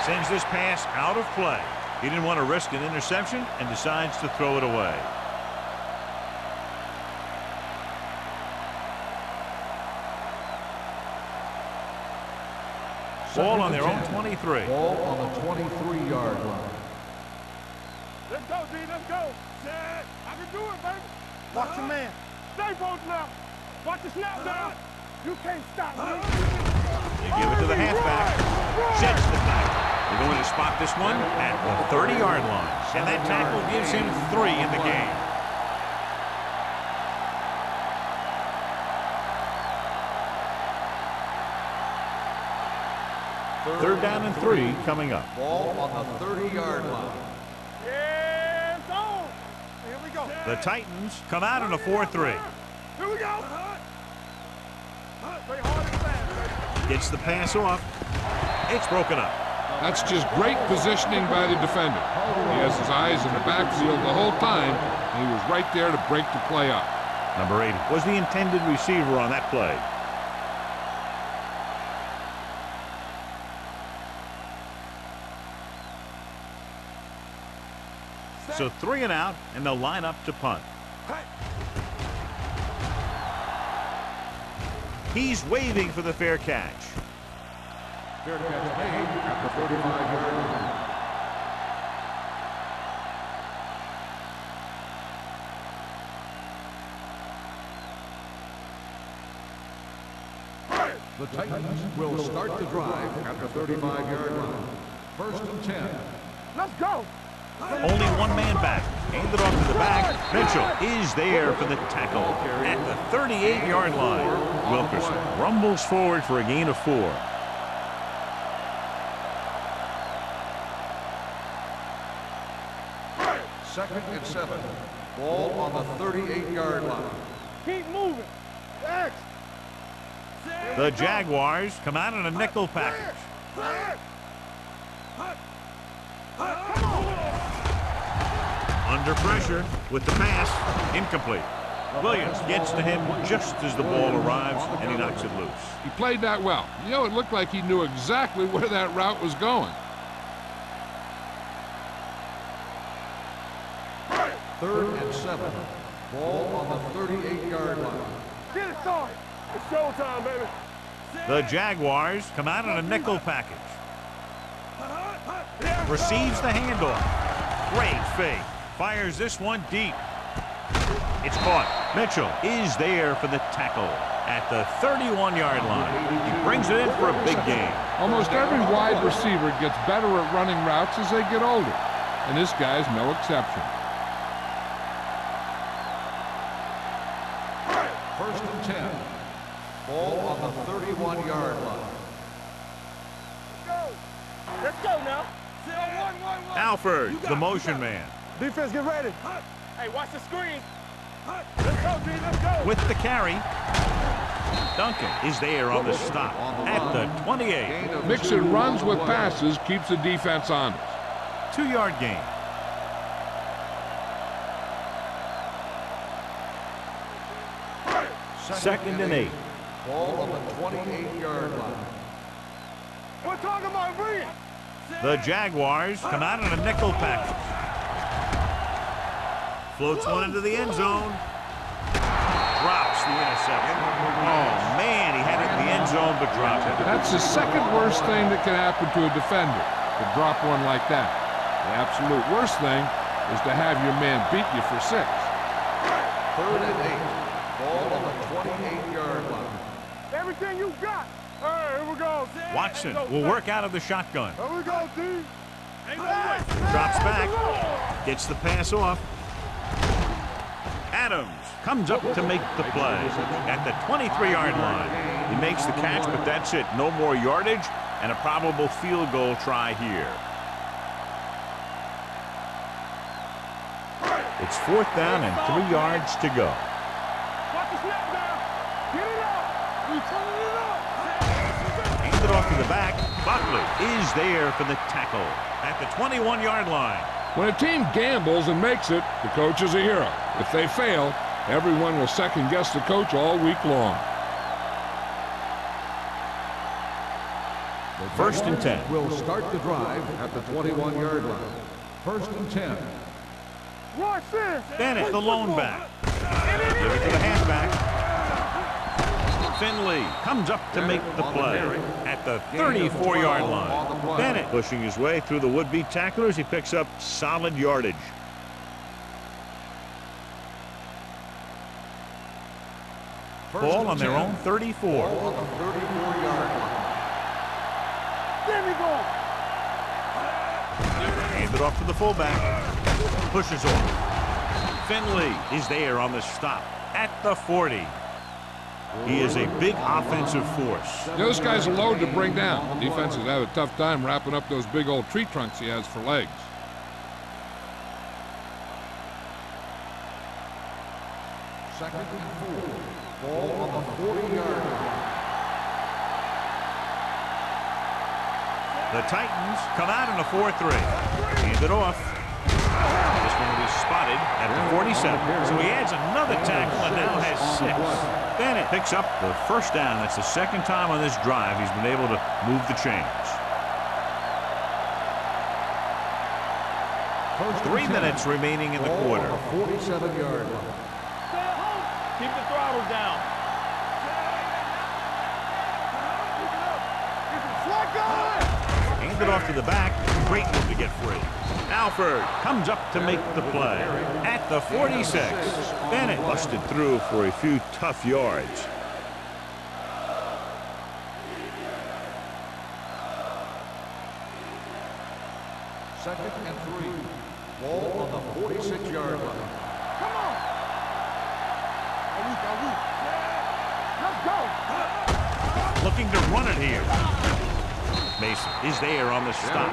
Sends this pass out of play. He didn't want to risk an interception and decides to throw it away. Ball on their own 23. Ball on the 23-yard line. Let's go, D. Let's go. Set. I can do it, baby. Watch your man. Stay both now. Watch the snap down. You can't stop me. They give it to the halfback. Sheds the tackle. They're going to spot this one at the 30-yard line. And that tackle gives him 3 in the game. Third down and 3 coming up. Ball on the 30-yard line. Yeah, it's on. Here we go. The Titans come out in a 4-3. Here we go. Play hard and fast, baby. Gets the pass off. It's broken up. That's just great positioning by the defender. He has his eyes in the backfield the whole time, and he was right there to break the play up. Number 80 was the intended receiver on that play. So 3 and out, and they'll line up to punt. He's waving for the fair catch. Fair catch made at the 35-yard line. The Titans will start the drive at the 35-yard line. First and 10. Let's go. Only one man back. Handed off to the back. Mitchell is there for the tackle at the 38-yard line. Wilkerson rumbles forward for a gain of 4. Second and 7. Ball on the 38-yard line. Keep moving. X. The Jaguars come out in a nickel package. Under pressure with the pass, incomplete. Williams gets to him just as the ball arrives, and he knocks it loose. He played that well. You know, it looked like he knew exactly where that route was going. Third and 7. Ball on the 38-yard line. Get it started. It's showtime, baby. The Jaguars come out in a nickel package. Receives the handoff. Great fake. Fires this one deep. It's caught. Mitchell is there for the tackle at the 31-yard line. He brings it in for a big gain. Almost every wide receiver gets better at running routes as they get older, and this guy's no exception. First and 10. Ball on the 31-yard line. Let's go now. Alford, the motion man. Defense, get ready. Hey, watch the screen. Let's go, D. Let's go. With the carry. Duncan is there on the stop at the 28. Mixing runs with passes keeps the defense honest. 2-yard gain. Second and 8. Ball on the 28-yard line. We're talking about bringing. The Jaguars come out in a nickel package. Floats one into the end zone. Drops the interception. Oh, man, he had it in the end zone, but dropped it. That's the second worst thing that can happen to a defender, to drop one like that. The absolute worst thing is to have your man beat you for 6. Third and 8. Ball on the 28-yard line. Everything you got. All right, here we go. Watson will work out of the shotgun. Here we go, D. Drops back. Gets the pass off. Adams comes up to make the play at the 23-yard line. He makes the catch, but that's it. No more yardage and a probable field goal try here. It's 4th down and 3 yards to go. Watch the snap down. Get it up. We turning it up. Handed off to the back. Buckley is there for the tackle at the 21-yard line. When a team gambles and makes it, the coach is a hero. If they fail, everyone will second-guess the coach all week long. First and 10. Will start the drive at the 21-yard line. First and 10. Watch this. Bennett, the lone back. Give it to the halfback. Finley comes up to make the play at the 34-yard line. Bennett pushing his way through the would-be tacklers. He picks up solid yardage. Ball on their own 34. Ball on the 34-yard line. There we go. Hand it off to the fullback. Pushes off. Finley is there on the stop at the 40. He is a big offensive force. Yeah, this guy's a load to bring down. Defenses have a tough time wrapping up those big old tree trunks he has for legs. Second and 4. Ball on the 40-yard line. The Titans come out in a 4-3. Hand it off. This one will be spotted at the 47. So he adds another tackle and now has 6. Bennett picks up the first down. That's the second time on this drive he's been able to move the chains. 3 minutes remaining in the quarter. 47-yard line. Keep the throttle down. Hand it off to the back. Great move to get free. Alford comes up to make the play at the 46. Bennett busted through for a few tough yards. Second and 3. Ball on the 46-yard line. Come on. Let's go. Looking to run it here. Mason is there on the stop.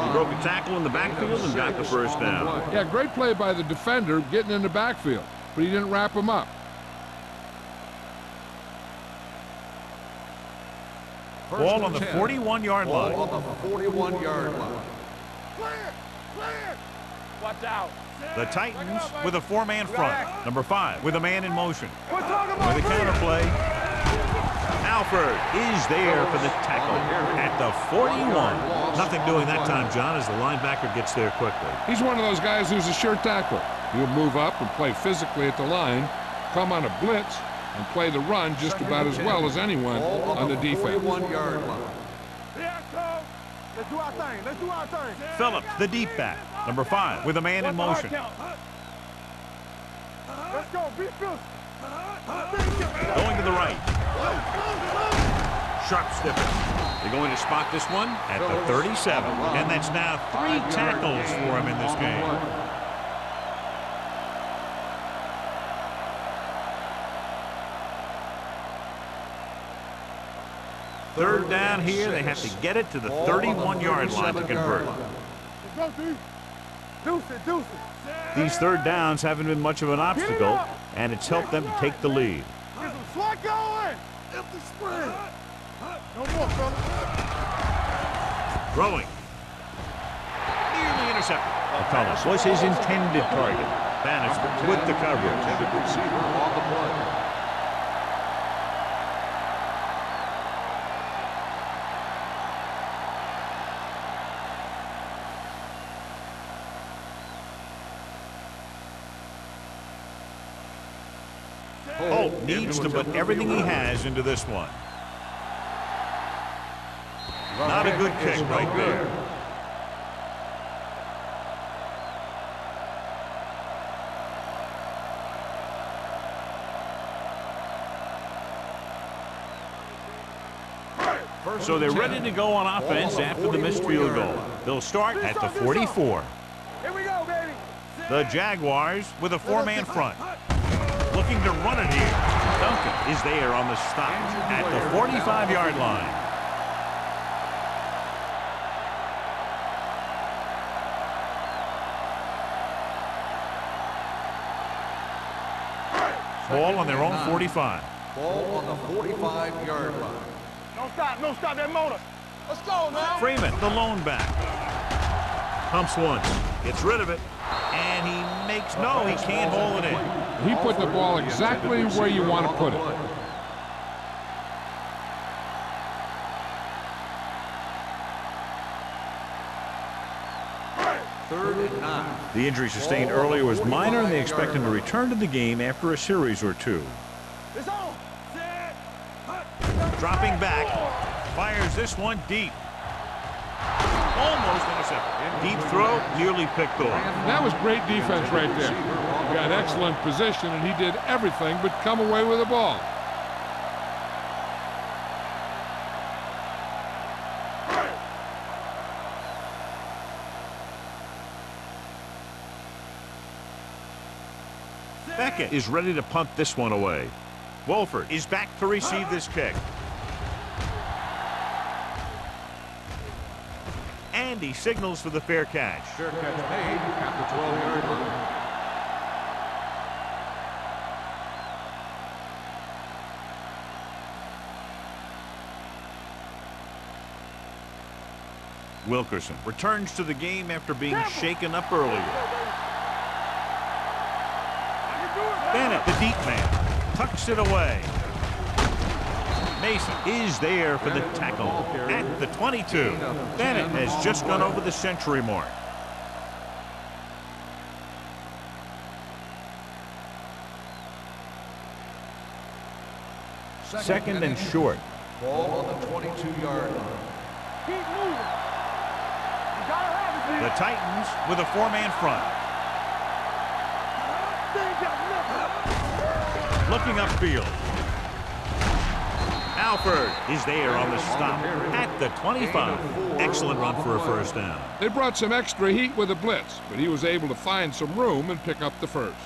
He broke a tackle in the backfield and got the first down. Yeah, great play by the defender getting in the backfield, but he didn't wrap him up. Ball on the 41-yard line. Ball on the 41-yard line. Clear. Watch out. The Titans with a 4-man front. Number 5 with a man in motion. We're talking about With a counterplay. Alford is there for the tackle at the 41. Nothing doing that time, John, as the linebacker gets there quickly. He's one of those guys who's a sure tackler. He'll move up and play physically at the line, come on a blitz, and play the run just about as well as anyone on the defense. 41-yard line. Let's do our thing. Let's do our thing. Phillips, the deep back. Number 5 with a man in motion. Let's go. Be fierce. Going to the right. Sharp stipper. They're going to spot this one at the 37. And that's now 3 tackles for him in this game. Third down here. They have to get it to the 31-yard line to convert. Let's go, D. Deuce it. These third downs haven't been much of an obstacle, and it's helped them to take the lead. Get some slack going. Empty spread. No more, fella. Throwing. Nearly intercepted. McCullough was his intended target. Bannister with the coverage. Receiver on the play. Holt needs to put everything he has into this one. Not a good kick right there. So they're ready to go on offense after the missed field goal. They'll start at the 44. Here we go, baby. The Jaguars with a 4-man front. Looking to run it here. Duncan is there on the stop at the 45-yard line. Ball on their own 45. Ball on the 45-yard line. Don't stop that motor. Let's go, man. Freeman, the lone back. Pumps once, gets rid of it, and he makes, no, he can't hold it in. He put the ball exactly where you want to put it. Third and 9. The injury sustained earlier was minor, and they expect him to return to the game after a series or 2. It's on. Dropping back, fires this one deep. Almost intercepted. Deep throw, nearly picked off. That was great defense right there. He got excellent position, and he did everything but come away with the ball. Beckett is ready to punt this one away. Wolford is back to receive this kick. And he signals for the fair catch. Fair catch made at the 12-yard line. Wilkerson returns to the game after being shaken up earlier. Bennett, the deep man, tucks it away. Mason is there for the tackle at the 22. Bennett has just gone over the century mark. Second and short. Ball on the 22-yard line. Keep moving. You gotta have it, The Titans with a four-man front. Looking upfield. Alford is there on the stop at the 25. Excellent run for a first down. They brought some extra heat with a blitz, but he was able to find some room and pick up the first.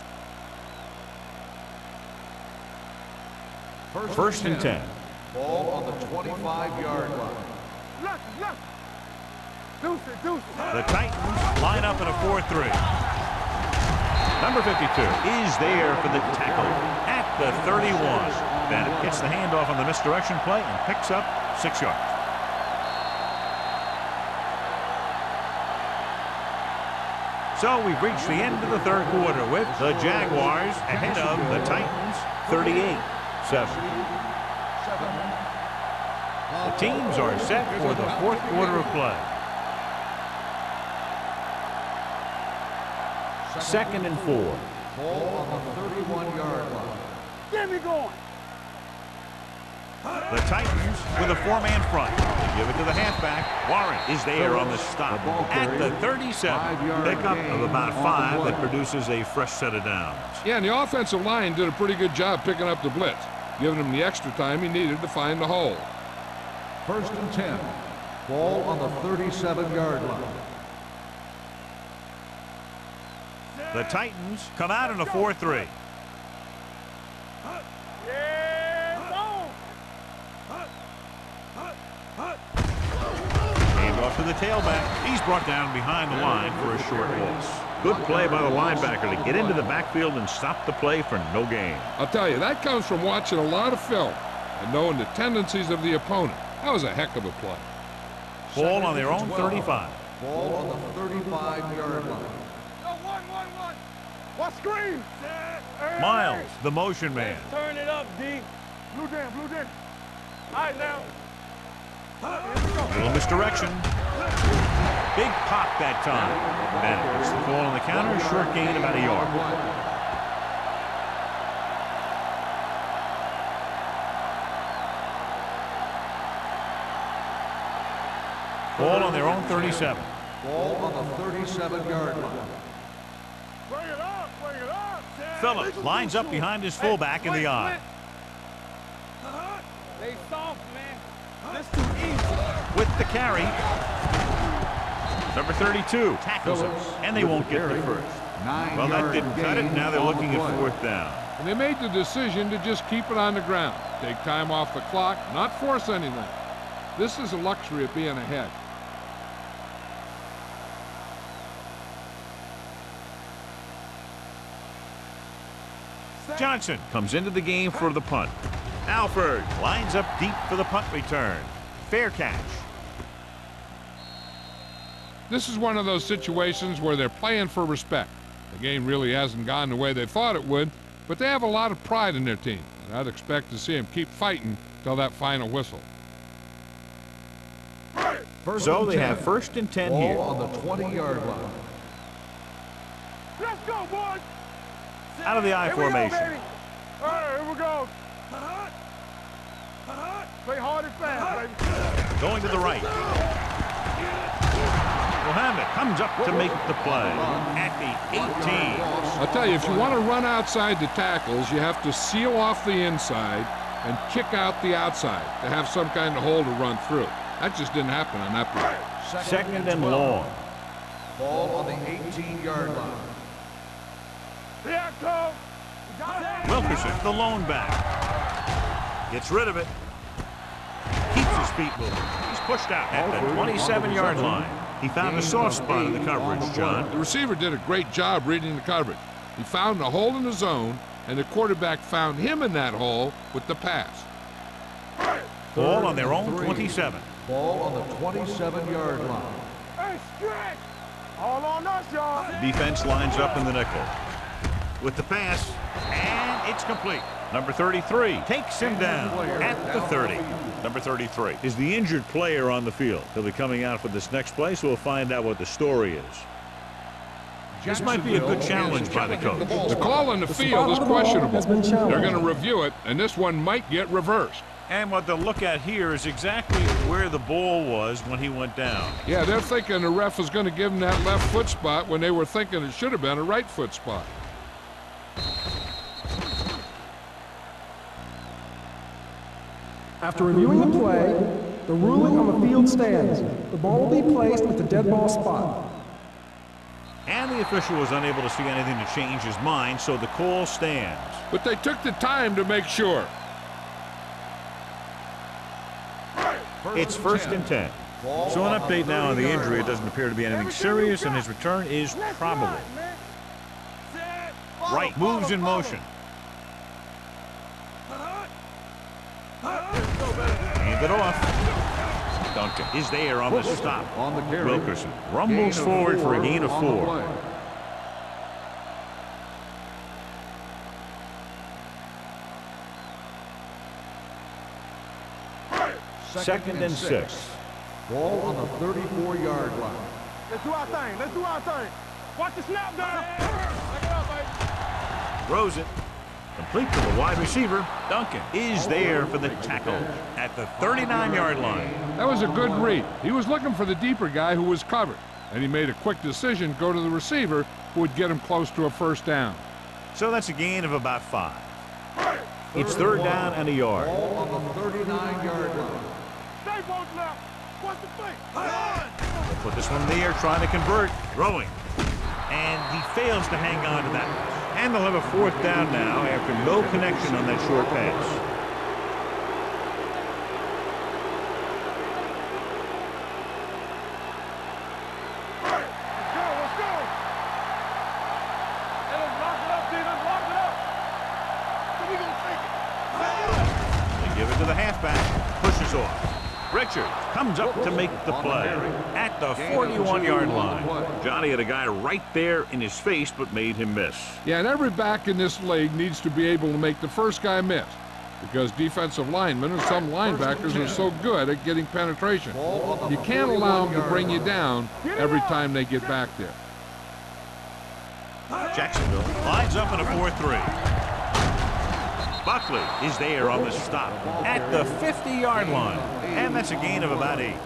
First and 10. Ball on the 25-yard line. The Titans line up in a 4-3. Number 52 is there for the tackle at the 31. Bennett gets the handoff on the misdirection play and picks up 6 yards. So we've reached the end of the third quarter with the Jaguars ahead of the Titans 38-7. The teams are set for the fourth quarter of play. Second and 4. Ball on the 31-yard line. Get me going. The Titans with a four-man front. They give it to the halfback. Warren is there on the stop at the 37. Pickup of about 5 that produces a fresh set of downs. Yeah, and the offensive line did a pretty good job picking up the blitz, giving him the extra time he needed to find the hole. First and 10. Ball on the 37-yard line. The Titans come out in a 4-3. Hand off to the tailback. He's brought down behind the line for a short loss. Good play by the linebacker to get into the backfield and stop the play for no gain. I'll tell you, that comes from watching a lot of film and knowing the tendencies of the opponent. That was a heck of a play. Ball on their own 35. Ball on the 35-yard line. What screen? Miles, the motion man. Turn it up, D. Blue down. All right, now. Little misdirection. Big pop that time. Bennett gets the ball on the counter. Short gain about a yard. Ball on their own 37. Ball on the 37-yard line. Bring it up. Phillips lines up behind his fullback in the eye. They soft, man. This too easy. With the carry. Number 32 tackles him, and they won't get the first. Well, that didn't cut it. Now they're looking at fourth down. And they made the decision to just keep it on the ground, take time off the clock, not force anything. This is a luxury of being ahead. Johnson comes into the game for the punt. Alford lines up deep for the punt return. Fair catch. This is one of those situations where they're playing for respect. The game really hasn't gone the way they thought it would, but they have a lot of pride in their team, and I'd expect to see them keep fighting till that final whistle. So they have first and 10 here. Ball on the 20-yard line. Let's go, boys. Out of the I formation. All right, here we go. Play hard and fast, baby. Going to the right. Mohammed comes up to make the play at the 18. I'll tell you, if you want to run outside the tackles, you have to seal off the inside and kick out the outside to have some kind of hole to run through. That just didn't happen on that play. Second and long. Ball on the 18-yard line. Here I come. Wilkerson, the lone back. Gets rid of it. Keeps his feet moving. He's pushed out at the 27-yard line. He found a soft spot in the coverage, John. The receiver did a great job reading the coverage. He found a hole in the zone, and the quarterback found him in that hole with the pass. Ball on their own 27. Ball on the 27-yard line. Hey, stretch! All on us, y'all. The defense lines up in the nickel. With the pass, and it's complete. Number 33 takes him down at the 30. Number 33 is the injured player on the field. He'll be coming out for this next play, so we'll find out what the story is. This might be a good challenge by the coach. The call on the field is questionable. They're going to review it, and this one might get reversed. And what they'll look at here is exactly where the ball was when he went down. Yeah, they're thinking the ref is going to give him that left foot spot when they were thinking it should have been a right foot spot. After reviewing the play, the ruling on the field stands. The ball will be placed at the dead ball spot. And the official was unable to see anything to change his mind, so the call stands. But they took the time to make sure. It's 1st and 10. So an update now on the injury. It doesn't appear to be anything serious, and his return is probable. Right, moves in motion. Hand it off. Duncan is there on the stop. On the carry. Wilkerson rumbles forward for a gain of 4. Second and 6. Ball on the 34-yard line. Let's do our thing. Let's do our thing. Watch the snap down. Take it up, baby. Throws it. Complete to the wide receiver. Duncan is there for the tackle at the 39-yard line. That was a good read. He was looking for the deeper guy who was covered, and he made a quick decision to go to the receiver who would get him close to a first down. So that's a gain of about 5. It's 3rd down and a yard. Ball on the 39-yard line. Stay both left. What's the thing? Put this one in the air, trying to convert. Throwing. And he fails to hang on to that. And they'll have a 4th down now after no connection on that short pass. Let's go. Hey, let's lock it up, D. Let's lock it up. So we gonna take it. They give it to the halfback. Pushes off. Richards comes up to make the play at the 41-yard line. Johnny had a guy right there in his face, but made him miss. Yeah, and every back in this league needs to be able to make the first guy miss, because defensive linemen and some linebackers are so good at getting penetration. You can't allow them to bring you down every time they get back there. Jacksonville lines up in a 4-3. Buckley is there on the stop at the 50-yard line, and that's a gain of about 8.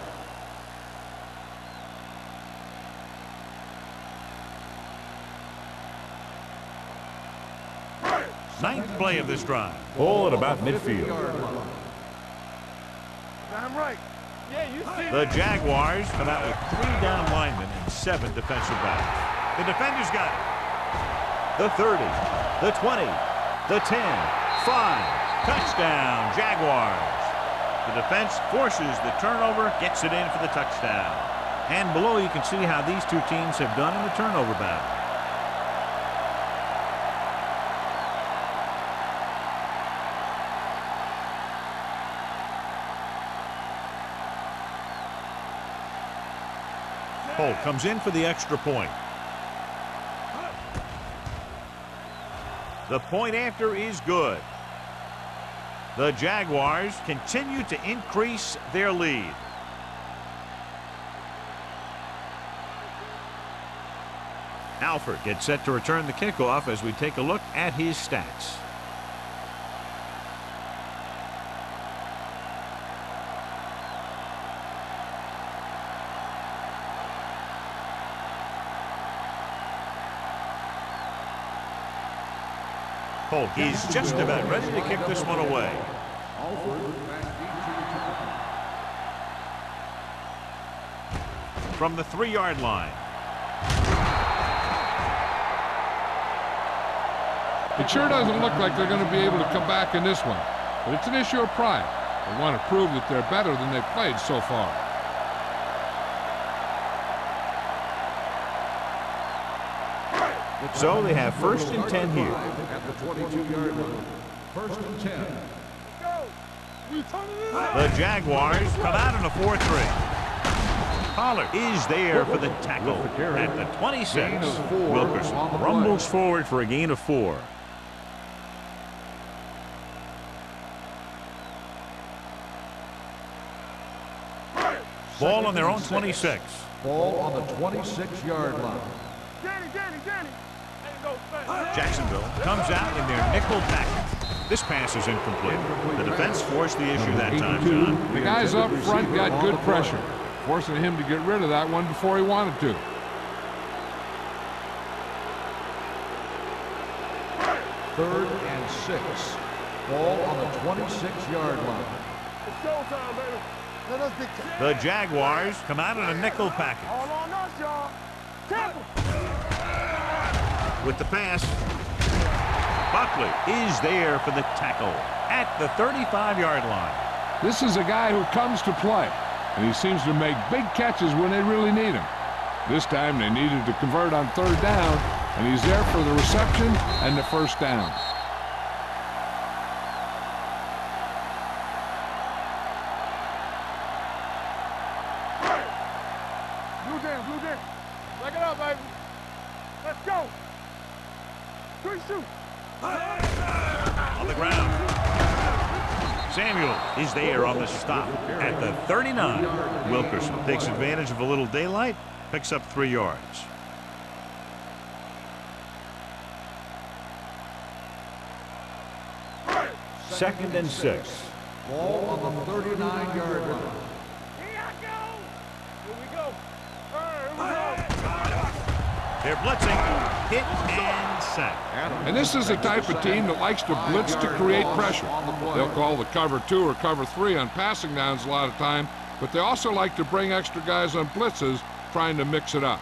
Ninth play of this drive. Ball at about midfield. Damn right. Yeah, you see The Jaguars come out with 3 down linemen and 7 defensive backs. The defenders got it. The 30, the 20, the 10. 5. Touchdown, Jaguars. The defense forces the turnover, gets it in for the touchdown. And below you can see how these two teams have done in the turnover battle. Holt comes in for the extra point. The point after is good. The Jaguars continue to increase their lead. Alford gets set to return the kickoff as we take a look at his stats. Holt is just about ready to kick this one away. From the 3-yard line. It sure doesn't look like they're going to be able to come back in this one. but it's an issue of pride. They want to prove that they're better than they've played so far. So they have 1st and 10 here. At the 22-yard line. 1st and 10. The Jaguars come out in a 4-3. Pollard is there for the tackle at the 26. Wilkerson rumbles forward for a gain of 4. Ball on their own 26. Ball on the 26-yard line. Jacksonville comes out in their nickel package. This pass is incomplete. The defense forced the issue that time, John. The guys up front got good pressure, forcing him to get rid of that one before he wanted to. Third and 6. Ball on the 26-yard line. It's showtime, baby. Let us dictate. The Jaguars come out in a nickel package. All on us, y'all. Tackle. With the pass, Buckley is there for the tackle at the 35-yard line. This is a guy who comes to play, and he seems to make big catches when they really need him. This time they needed to convert on 3rd down, and he's there for the reception and the 1st down. Blue jam. Back it up, baby. Let's go. 3 shoot. On the ground. Samuel is there on the stop at the 39. Wilkerson takes advantage of a little daylight, picks up 3 yards. Second and 6. Ball on the 39-yard line. Here I go. Here we go. Here we go. They're blitzing, hit and sack. And this is the type of team that likes to blitz to create pressure. They'll call the cover 2 or cover 3 on passing downs a lot of time, but they also like to bring extra guys on blitzes, trying to mix it up.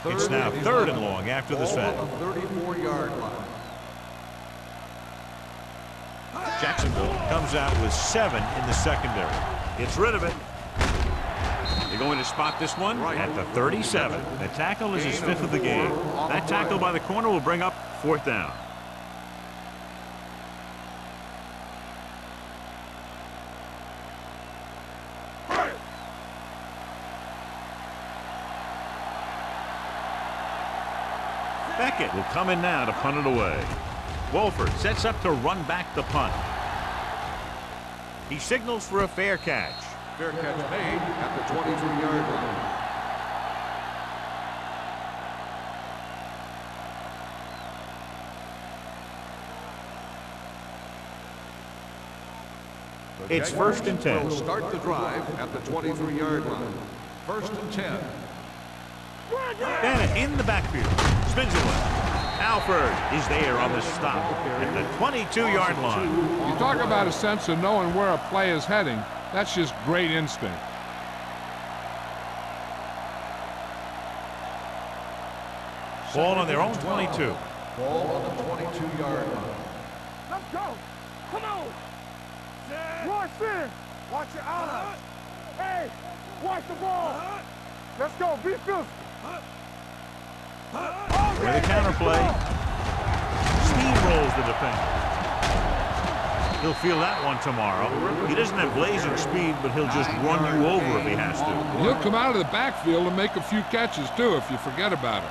It's now 3rd and long after the sack. Ball on the 34-yard line. Jacksonville comes out with 7 in the secondary. Gets rid of it. They're going to spot this one at the 37. The tackle is his 5th of the game. That tackle by the corner will bring up 4th down. Beckett will come in now to punt it away. Wolford sets up to run back the punt. He signals for a fair catch. Fair catch made at the 23-yard line. It's 1st and 10. Will start the drive at the 23-yard line. 1st and 10. Bennett in the backfield. Spins it left. Alford is there on the stop at the 22-yard line. You talk about a sense of knowing where a play is heading. That's just great instinct. Ball on their own 22. Ball on the 22-yard line. Let's go. Come on. Watch this. Watch your eyes. Hey, watch the ball. Let's go. Be physical. With a counterplay. Steamrolls the defender. He'll feel that one tomorrow. He doesn't have blazing speed, but he'll just run you over if he has to. And he'll come out of the backfield and make a few catches, too, if you forget about it.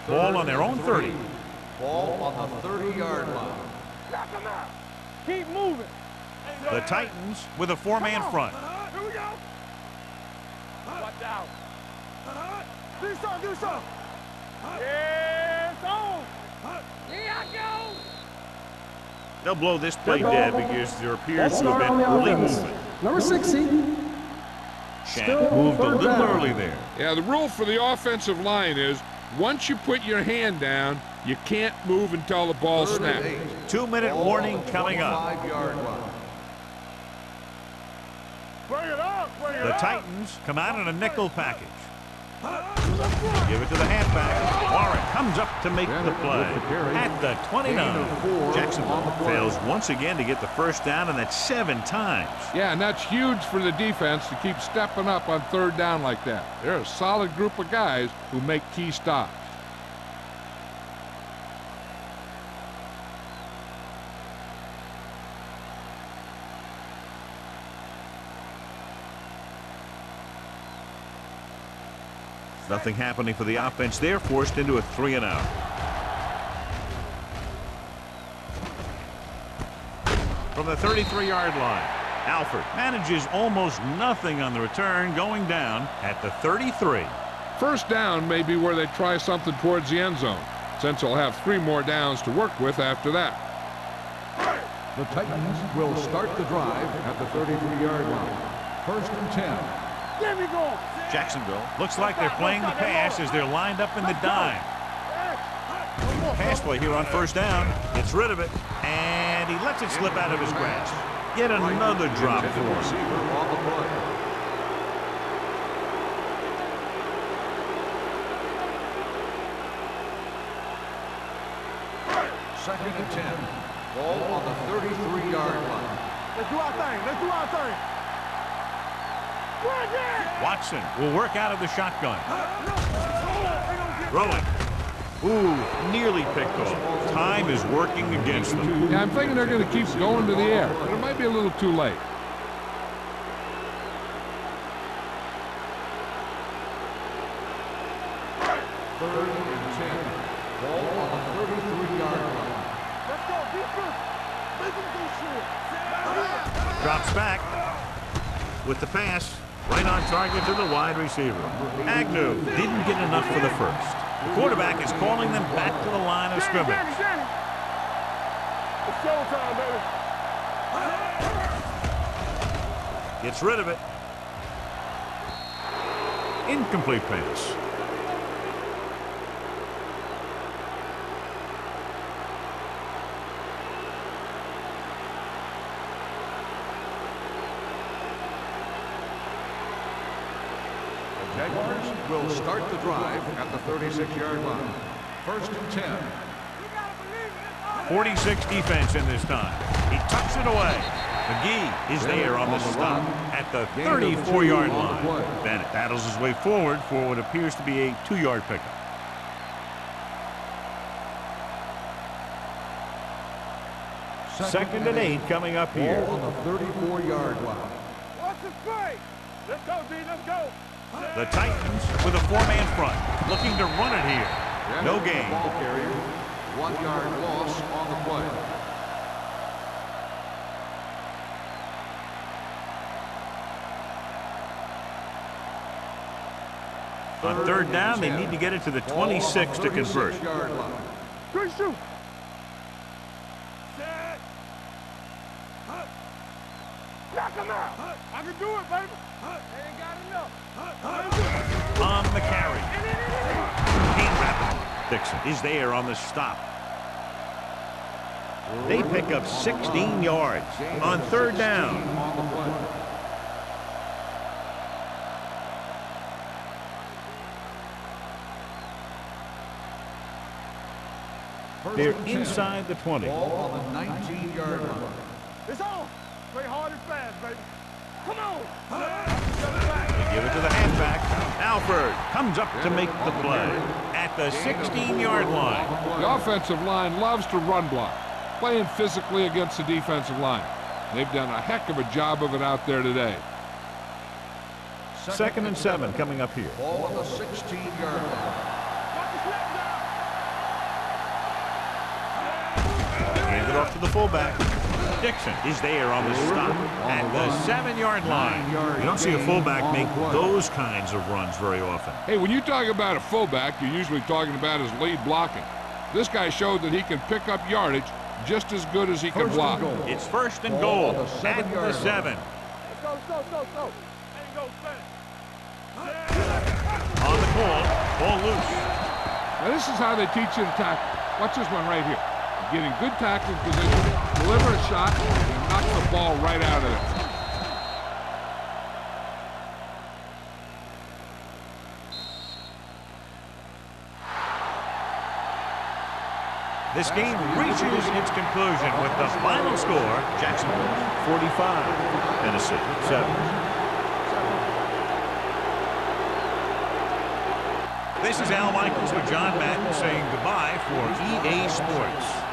Ball on their own 30. Ball on the 30-yard line. Knock him out. Keep moving. The Titans with a 4-man front. Here we go. Watch out. Do something. Yeah, it's on. Here I go. They'll blow this play dead because there appears That's to have not been on the early offense. movement. Number 60. Shank moved a third little down. early there. Yeah, the rule for the offensive line is once you put your hand down, you can't move until the ball snaps. 2-minute warning coming up. 25-yard line. Bring it up. The Titans come out in a nickel package. Give it to the halfback. Warren comes up to make the play. At the 29, Jacksonville fails once again to get the first down, and that's 7 times. Yeah, and that's huge for the defense to keep stepping up on third down like that. They're a solid group of guys who make key stops. Nothing happening for the offense. They're forced into a 3-and-out. From the 33-yard line, Alford manages almost nothing on the return, going down at the 33. First down may be where they try something towards the end zone, since they'll have 3 more downs to work with after that. The Titans will start the drive at the 33-yard line. 1st and 10. There we go. Jacksonville looks like they're playing the pass as they're lined up in the dime. Pass play here on first down. Gets rid of it, and he lets it slip out of his grasp. Yet another drop for him. Second and 10. Ball on the 33-yard line. Let's do our thing. Let's do our thing. Watson will work out of the shotgun. Rolling. Ooh, nearly picked off. Time is working against them. Yeah, I'm thinking they're going to keep going to the air, but it might be a little too late. Third and 10. Ball on the 33-yard line. Let's go. Defense. Make them do shit. Drops back with the pass. Right on target to the wide receiver. Agnew didn't get enough for the first. The quarterback is calling them back to the line of scrimmage. It's showtime, baby. Gets rid of it. Incomplete pass. Jaguars will start the drive at the 36-yard line. 1st and 10. 46 defense in this time. He tucks it away. McGee is there on the stop at the 34-yard line. Bennett battles his way forward for what appears to be a 2-yard pickup. Second and 8 coming up here. Ball on the 34-yard line. Watch the play. Let's go, D. Let's go. The Titans with a 4-man front, looking to run it here. No gain. Ball carrier. 1-yard loss on the play. On third down, they need to get it to the 26 to convert. 36-yard line. Good shoot. Set. Knock him out. I can do it, baby. They ain't got enough. On the carry. Gain rapidly. Dixon is there on the stop. They pick up 16 yards on third down. On the play. They're inside the 20. Ball on the 19-yard line. It's on. Play hard and fast, baby. Come on. They give it to the halfback. Alford comes up to make the play at the 16-yard line. The offensive line loves to run block, playing physically against the defensive line. They've done a heck of a job of it out there today. Second and 7 coming up here. Ball on the 16-yard line. Hand it off to the fullback. Dixon is there on the stop at the 7-yard line. You don't see a fullback make those kinds of runs very often. Hey, when you talk about a fullback, you're usually talking about his lead blocking. This guy showed that he can pick up yardage just as good as he can block. It's first and goal at the 7. Let's go, let's go, let's go, let's go. Ain't go fast. On the ball loose. Now this is how they teach you to tackle. Watch this one right here. Get in good tackling position, deliver a shot, and knock the ball right out of there. This game reaches its conclusion with the final score, Jacksonville 45, Tennessee 7. This is Al Michaels with John Madden saying goodbye for EA Sports.